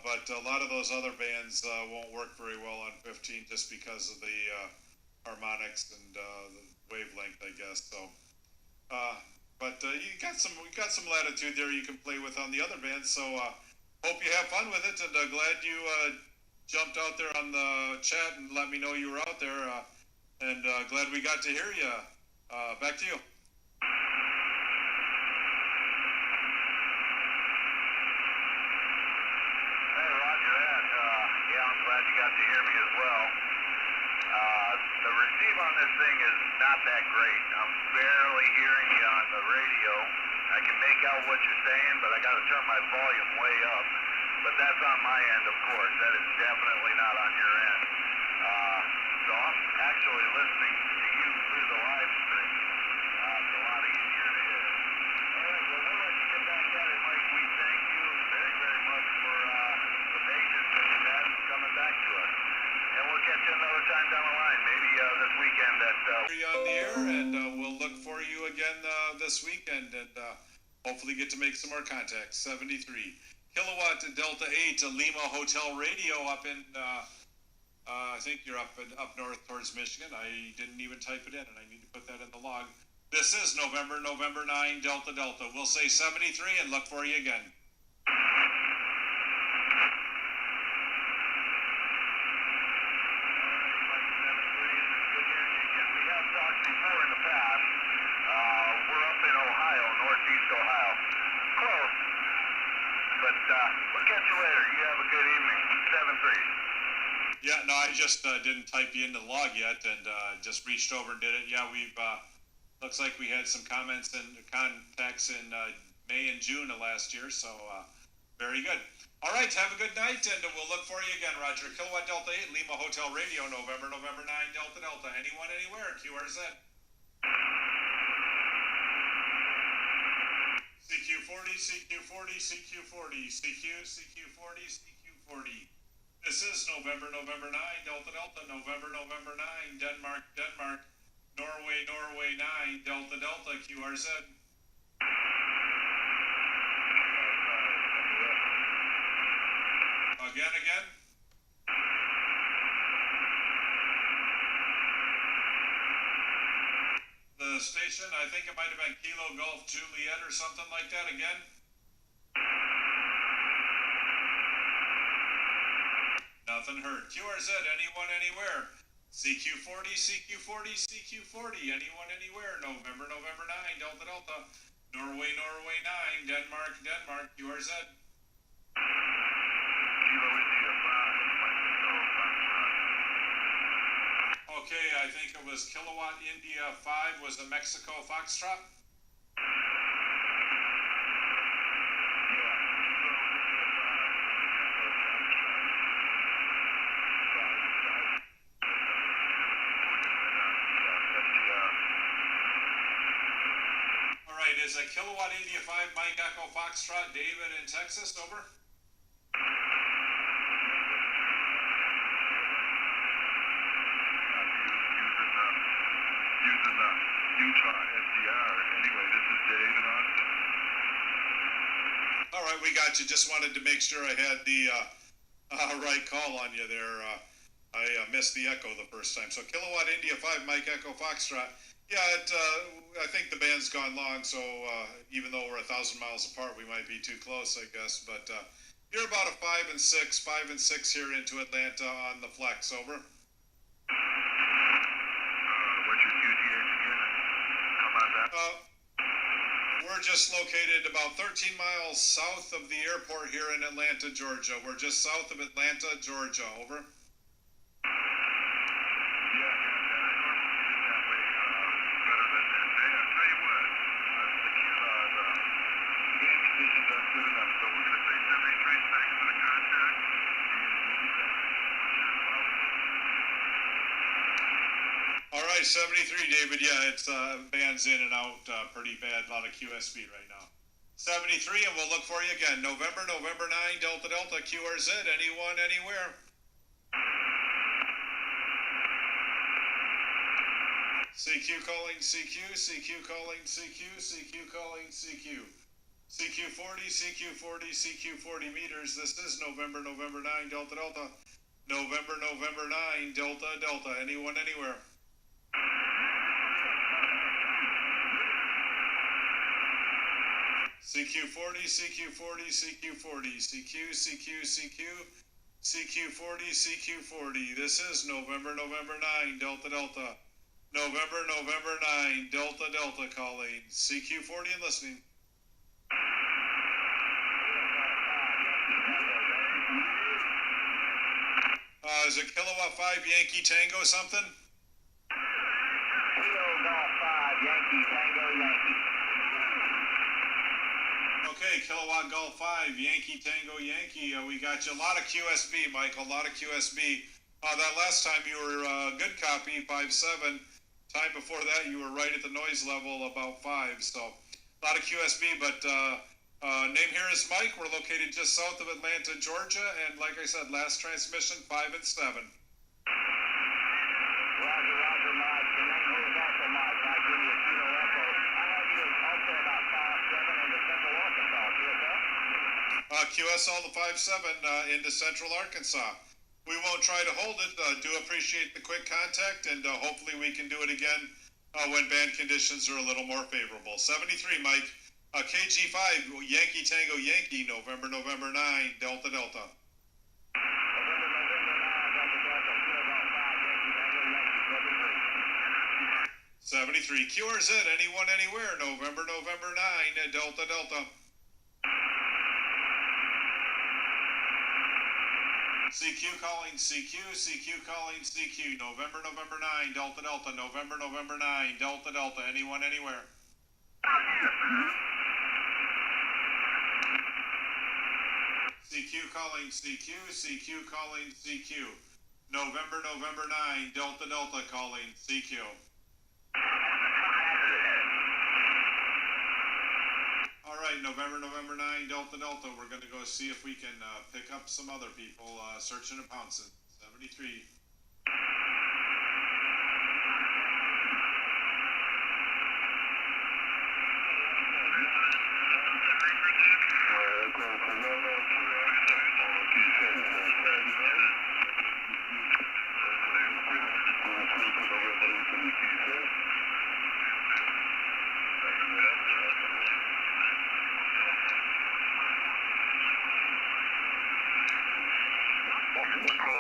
but a lot of those other bands won't work very well on 15 just because of the harmonics and the wavelength, I guess. So, but we got some latitude there you can play with on the other bands. So hope you have fun with it, and glad you jumped out there on the chat and let me know you were out there. And glad we got to hear you. Back to you. Hey, Roger that. Yeah, I'm glad you got to hear me as well. The receive on this thing is not that great. I'm barely hearing you on the radio. I can make out what you're saying, but I got to turn my volume way up. But that's on my end, of course. That is definitely not on your end. So I'm actually listening to you through the live stream. It's a lot easier to hear. All right, well, we'll let you get back at it, Mike. We thank you very, very much for the patience that you've had and coming back to us. And we'll catch you another time down the line, maybe this weekend at... On the air, and we'll look for you again this weekend, and hopefully get to make some more contacts. 73 kilowatt Delta 8 Lima Hotel Radio up in... I think you're up north towards Michigan. I didn't even type it in, and I need to put that in the log. This is November 9, Delta Delta. We'll say 73 and look for you again. Before in the past, we're up in Ohio, northeast Ohio. Close, but we'll catch you later. You have a good evening. 7-3. Yeah, no, I just didn't type you into the log yet, and just reached over and did it. Yeah, we've looks like we had some comments and contacts in May and June of last year, so very good. All right, have a good night, and we'll look for you again, Roger. Kilowatt Delta 8, Lima Hotel Radio, November 9, Delta Delta. Anyone, anywhere, QRZ. CQ40, CQ40, CQ40, CQ40, CQ40. This is November 9, Delta Delta, November 9, Denmark, Norway 9, Delta Delta, QRZ. Again. The station, I think it might have been Kilo Golf Juliet or something like that again. Nothing heard. QRZ, anyone, anywhere. CQ40, CQ40, CQ40, anyone, anywhere. November 9, Delta Delta. Norway 9, Denmark, QRZ. Okay, I think it was Kilowatt India 5 was a Mexico Foxtrot. All right, is a Kilowatt India 5 Mike Echo Foxtrot David in Texas, over? All right, we got you. Just wanted to make sure I had the right call on you there. I missed the echo the first time. So Kilowatt India 5 Mike Echo Foxtrot. Yeah, I think the band's gone long, so even though we're 1,000 miles apart, we might be too close, I guess. But you're about a 5 and 6 here into Atlanta on the flex, over. What's your QTH again? How about that? We're just located about 13 miles south of the airport here in Atlanta, Georgia. We're just south of Atlanta, Georgia, over. All right, 73, David. Yeah, it's band's in and out pretty bad. A lot of QSB right now. 73, and we'll look for you again. November 9, Delta Delta, QRZ. Anyone, anywhere. CQ calling CQ, CQ calling CQ, CQ calling CQ. CQ40, CQ40, CQ40 meters. This is November 9, Delta Delta. November 9, Delta Delta. Anyone, anywhere. CQ40, CQ40, CQ40, CQ, CQ, CQ, CQ40, CQ40. This is November 9, Delta Delta. November 9, Delta Delta calling. CQ40 and listening. Is it Kilowatt 5 Yankee Tango something? Kilo Golf 5 Yankee Tango Yankee. Okay, Kilowatt Golf 5 Yankee Tango Yankee. We got you a lot of QSB, Mike. A lot of QSB. That last time you were good copy, 5.7. Time before that you were right at the noise level, about 5. So a lot of QSB, but name here is Mike. We're located just south of Atlanta, Georgia, and like I said, last transmission 5 and 7. Roger, Roger, Mike. The name here is also Mike. I give you a Kilo Echo. I have you also about 5-7 into Central Arkansas, QSL? QSL the 5-7 into Central Arkansas. We won't try to hold it. Do appreciate the quick contact, and hopefully we can do it again when band conditions are a little more favorable. 73, Mike. KG5, Yankee Tango Yankee, November 9, Delta Delta. November 9, Delta Delta, Kilo Golf 5 Yankee Tango Yankee, 73. 73. QRZ, anyone, anywhere, November 9, Delta Delta. CQ calling CQ, CQ calling CQ, November 9, Delta Delta, November 9, Delta Delta, anyone, anywhere. CQ calling CQ, CQ calling CQ, November 9, Delta Delta calling CQ. All right, November 9, Delta Delta. We're going to go see if we can pick up some other people searching and pouncing. 73.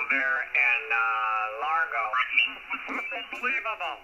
There in Largo. Unbelievable.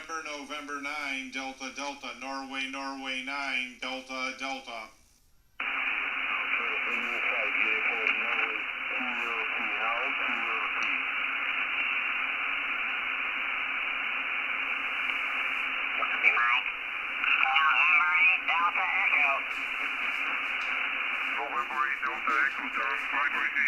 November 9, Delta, Delta, Norway, Norway 9, Delta, Delta. Delta Echo. November 8, Delta Echo, down 5 ID.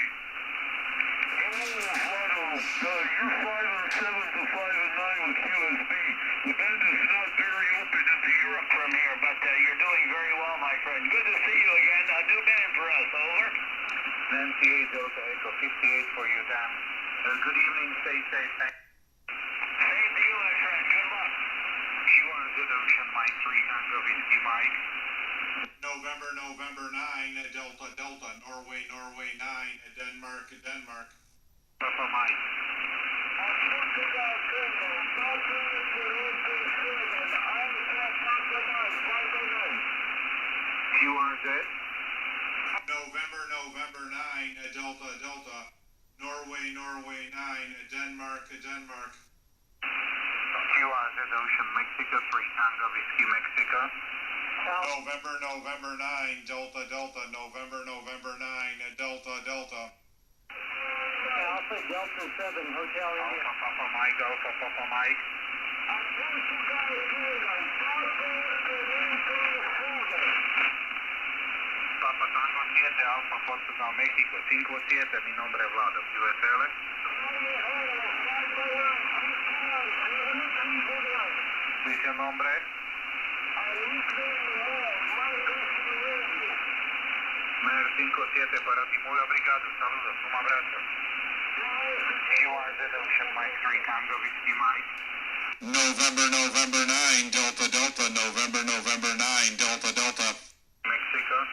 You're 5 and 7 to 5 and 9 with QSB. The band is not very open into Europe from here, but you're doing very well, my friend. Good to see you again. A new band for us, over. Nancy 8, Delta Echo, 58 for you, Dan. Good evening, stay safe, thanks. Same to you, my friend. Good luck. Q1 Good Ocean, Mike 3, Tango Whiskey, Mike. November 9, Delta, Delta, Norway, Norway 9, Denmark, Denmark. Papa Mike. Q1Z. November 9, Delta, Delta, Norway, Norway 9, Denmark, Denmark. Q1Z Ocean, Mexico 3, Tango Whiskey, Mexico. November 9, Delta, Delta, November 9, Delta, Delta. Alpha Delta 7, Hotel India. Alpha Papa Mike, Alpha Papa Mike. Papa Tango 7, Alfa Portugal, México, 5-7, mi nombre es Vlado, QSL. Dice nombre. Mer 5-7 para ti, muy obrigado, saludos, un abrazo. QRZ Ocean Mike 3, Tango Whiskey Mike. November 9, Delta, Delta, November 9, Delta, Delta. Mexico.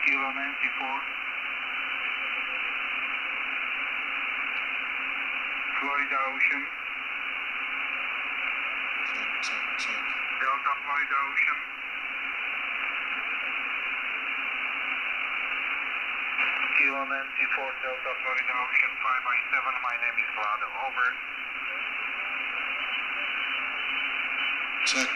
Kilo 94. Florida Ocean. Check. Delta Florida Ocean. Kilo 94, Delta Florida Ocean 5 by 7. My name is Vlado. Over. Check.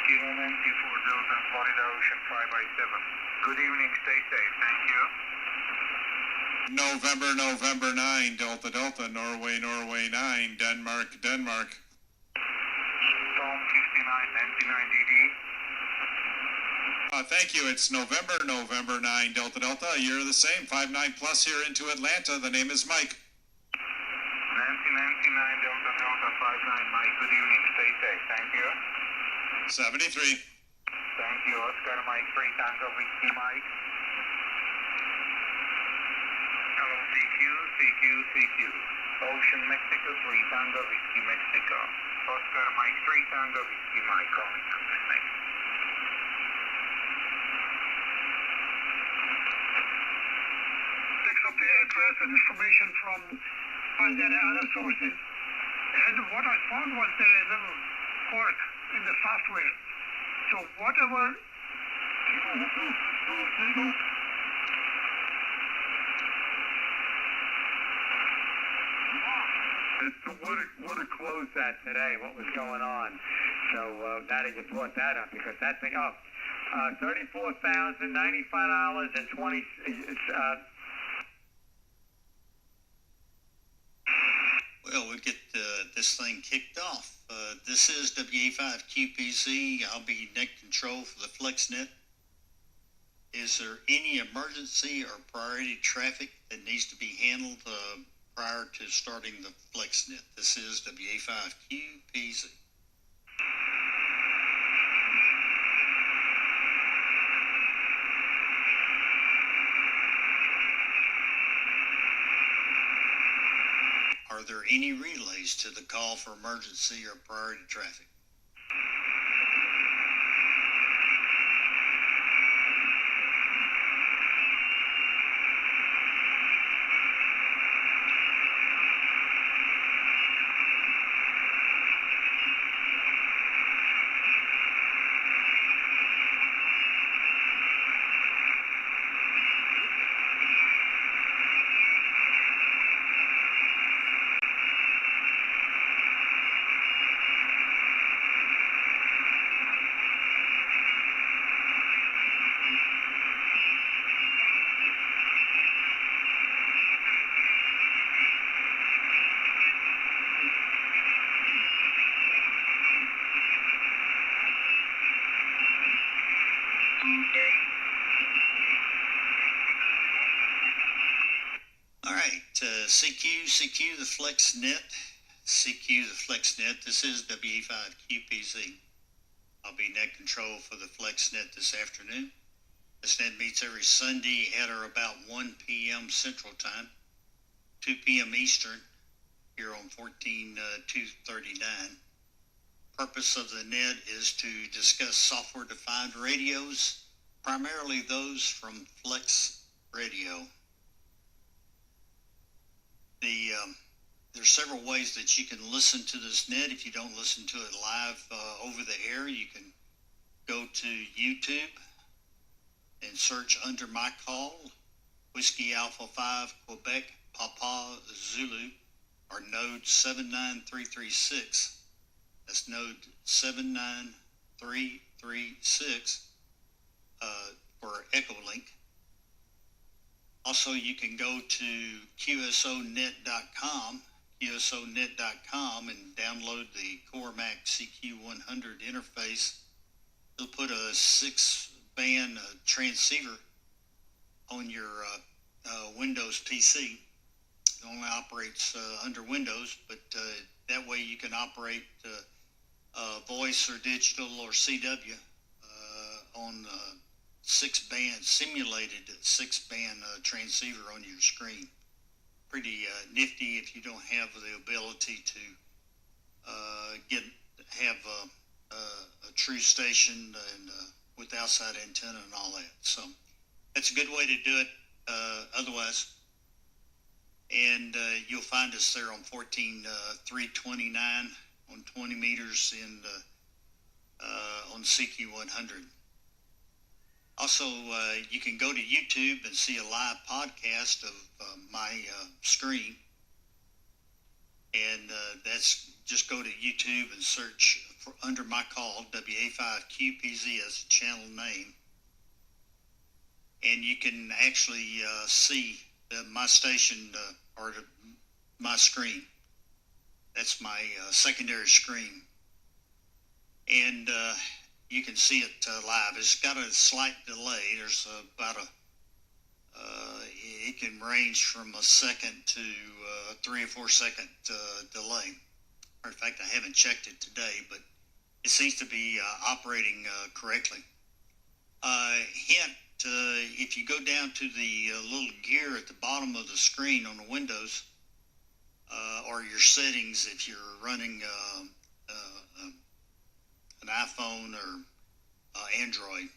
Kilo 94, Delta Florida Ocean 5 by 7. Good evening. Stay safe. Thank you. November 9, Delta, Delta, Norway, Norway 9, Denmark, Denmark. Tom 59, 99 DD. Thank you. It's November 9, Delta, Delta. You're the same. 59 plus here into Atlanta. The name is Mike. Nancy 99, Delta, Delta 59, Mike. Good evening. Stay safe. Thank you. 73. Thank you. Oscar Mike 3, Tango Whiskey Mike. Hello, CQ. Ocean Mexico 3, Tango Whiskey Mexico. Oscar Mike 3, Tango Whiskey Mike. Calling to Mexico. Picks up the address and information from other sources. And what I found was a little quirk in the software. So whatever Would have closed that today, what was going on. So now that you brought that up, because that thing, $34,095.20. Well, we'll get this thing kicked off. This is WA5QPZ. I'll be net control for the FlexNet. Is there any emergency or priority traffic that needs to be handled prior to starting the FlexNet? This is WA5QPZ. Are there any relays to the call for emergency or priority traffic? right, CQ the FlexNet. CQ the FlexNet. This is WA5QPZ. I'll be net control for the FlexNet this afternoon. This net meets every Sunday at or about 1 p.m. Central Time, 2 p.m. Eastern, here on 14239. Purpose of the net is to discuss software-defined radios, primarily those from Flex Radio. There's several ways that you can listen to this net. If you don't listen to it live over the air, you can go to YouTube and search under my call, Whiskey Alpha 5 Quebec Papa Zulu, or node 79336. That's node 79336 for Echolink. Also, you can go to qsonet.com, and download the CoreMac CQ100 interface. It'll put a 6-band transceiver on your Windows PC. It only operates under Windows, but that way you can operate voice or digital or CW on 6-band, simulated 6-band transceiver on your screen. Pretty nifty if you don't have the ability to have a true station and with outside antenna and all that. So that's a good way to do it. Otherwise, and you'll find us there on 14329 on 20 meters in on CQ100. Also, you can go to YouTube and see a live podcast of my screen, and that's just go to YouTube and search for under my call, WA5QPZ as the channel name, and you can actually see my station or my screen. That's my secondary screen, and you can see it live. It's got a slight delay. There's about it can range from a second to 3 or 4 second delay. Or in fact, I haven't checked it today, but it seems to be operating correctly. Hint, if you go down to the little gear at the bottom of the screen on the Windows, or your settings if you're running an iPhone or Android,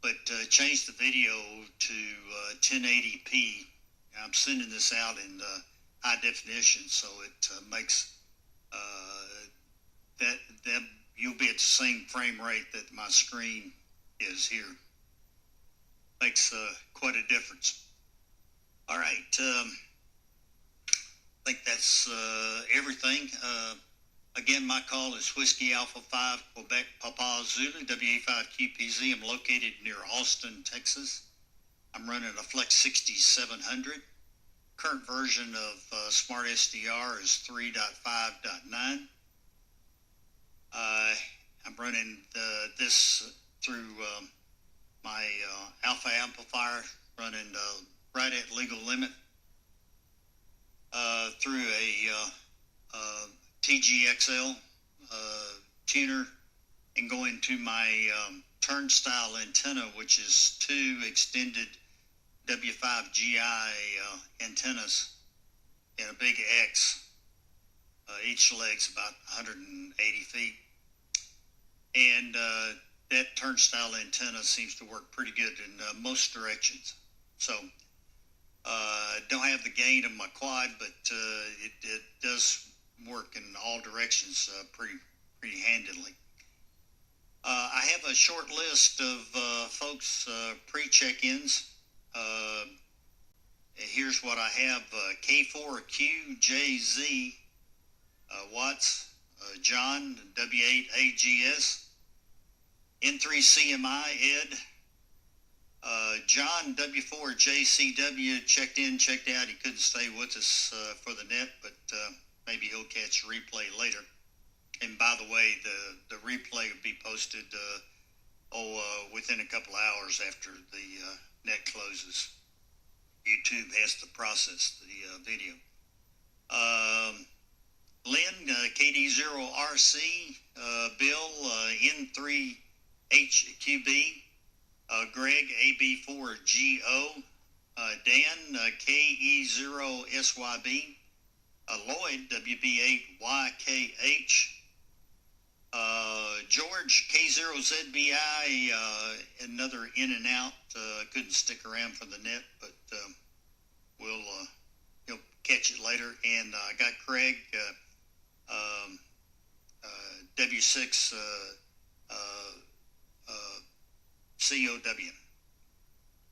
but change the video to 1080p. I'm sending this out in high definition, so it makes that you'll be at the same frame rate that my screen is here. Makes quite a difference. All right, I think that's everything. Again, my call is Whiskey Alpha 5 Quebec Papa Zulu, WA5QPZ. I'm located near Austin, Texas. I'm running a Flex 6700. Current version of Smart SDR is 3.5.9. I'm running this through my Alpha amplifier, running right at legal limit, through a TGXL tuner, and going to my turnstile antenna, which is 2 extended W5GI antennas in a big X. Each leg's about 180 feet. And that turnstile antenna seems to work pretty good in most directions. So don't have the gain of my quad, but it does work in all directions pretty handily. I have a short list of folks pre-check-ins. Here's what I have: K4QJZ Watts, John W8AGS, N3CMI Ed, John W4JCW checked in, checked out. He couldn't stay with us for the net, but maybe he'll catch a replay later. And by the way, the replay will be posted within a couple hours after the net closes. YouTube has to process the video. Lynn, KD0RC, Bill, N3HQB, Greg, AB4GO, Dan, KE0SYB, Lloyd, WB8YKH, George, K0ZBI, another in and out, couldn't stick around for the net, but he'll catch it later. And I got Craig, W6 COW.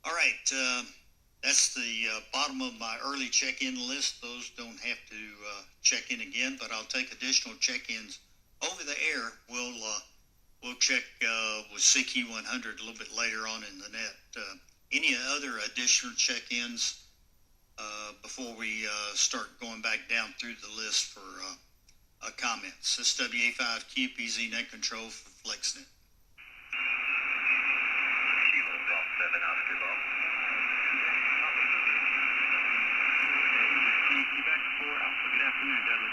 All right, that's the bottom of my early check-in list. Those don't have to check in again, but I'll take additional check-ins over the air. We'll check with CQ100 a little bit later on in the net. Any other additional check-ins before we start going back down through the list for comments? SWA5QPZ net control for FlexNet. Kilo Golf 7 Oscar Golf. Quebec 4 Alpha. Good afternoon, Dudley.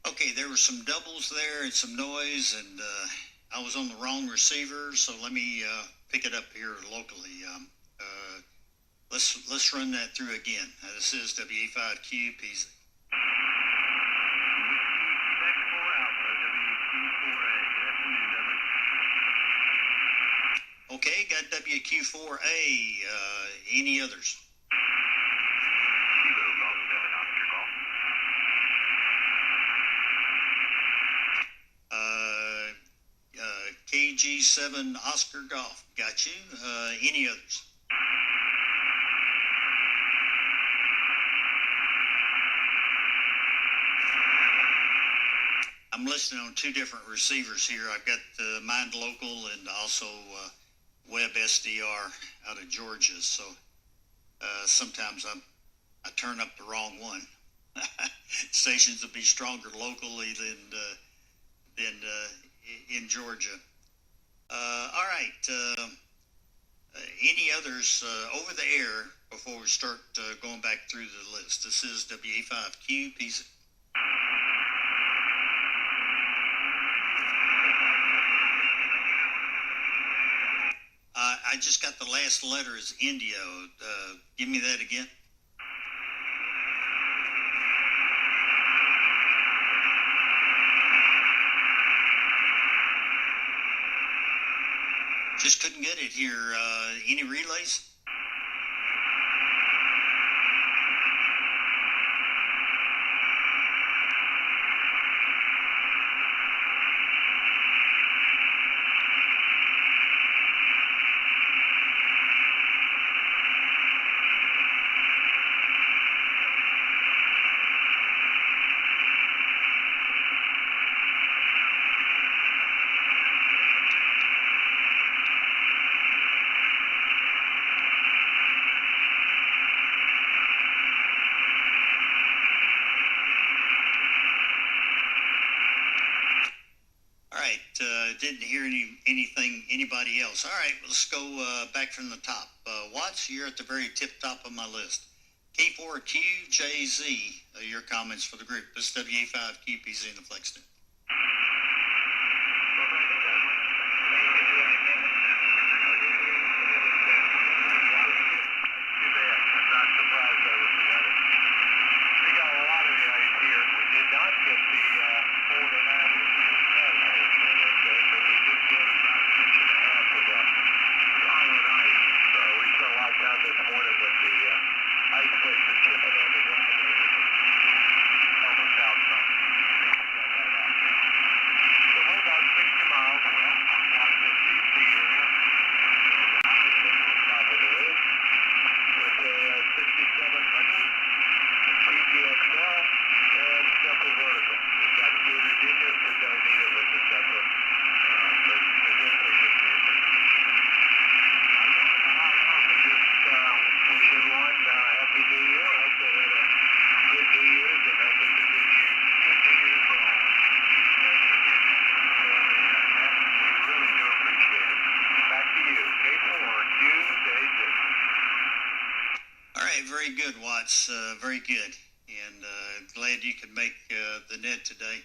Okay, there were some doubles there and some noise, and I was on the wrong receiver, so let me pick it up here locally. Let's run that through again. This is WA5QPZ. Quebec 4 Alpha, WQ4A. Good afternoon, Dudley. Okay, got WQ4A. Any others? Kilo Golf 7 Oscar Golf. KG7 Oscar Golf. Got you. Any others? I'm listening on two different receivers here. I've got Mind Local and also Web SDR out of Georgia. So sometimes I turn up the wrong one. Stations will be stronger locally than in Georgia. All right. Any others over the air before we start going back through the list? This is WA5QPZ. I just got the last letter is Indio. Give me that again. Just couldn't get it here. Any relays? Didn't hear anybody else. All right, let's go back from the top. Watts, you're at the very tip top of my list. K4QJZ, your comments for the group. This is WA5QPZ in the FlexNet. very good, Watts. Very good. And glad you could make the net today.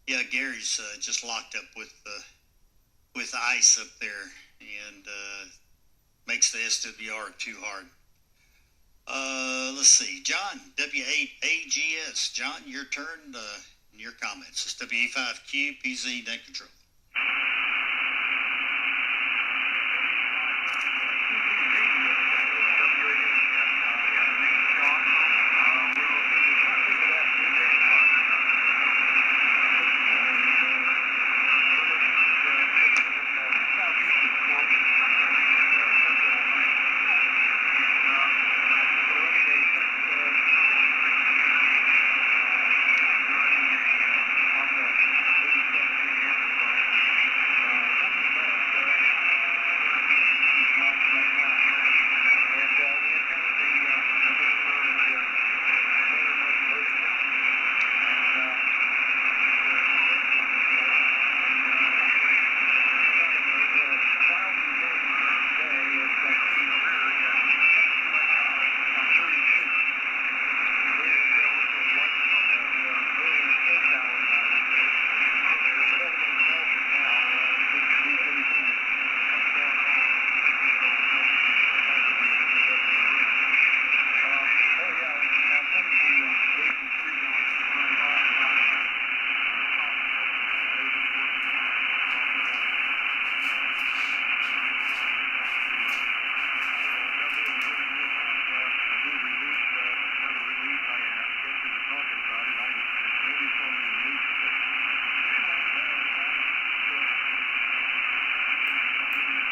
Yeah, Gary's just locked up with ice up there and makes the SWR too hard. Let's see. John, W8AGS. John, your turn and your comments. It's WA5Q, PZ, net control.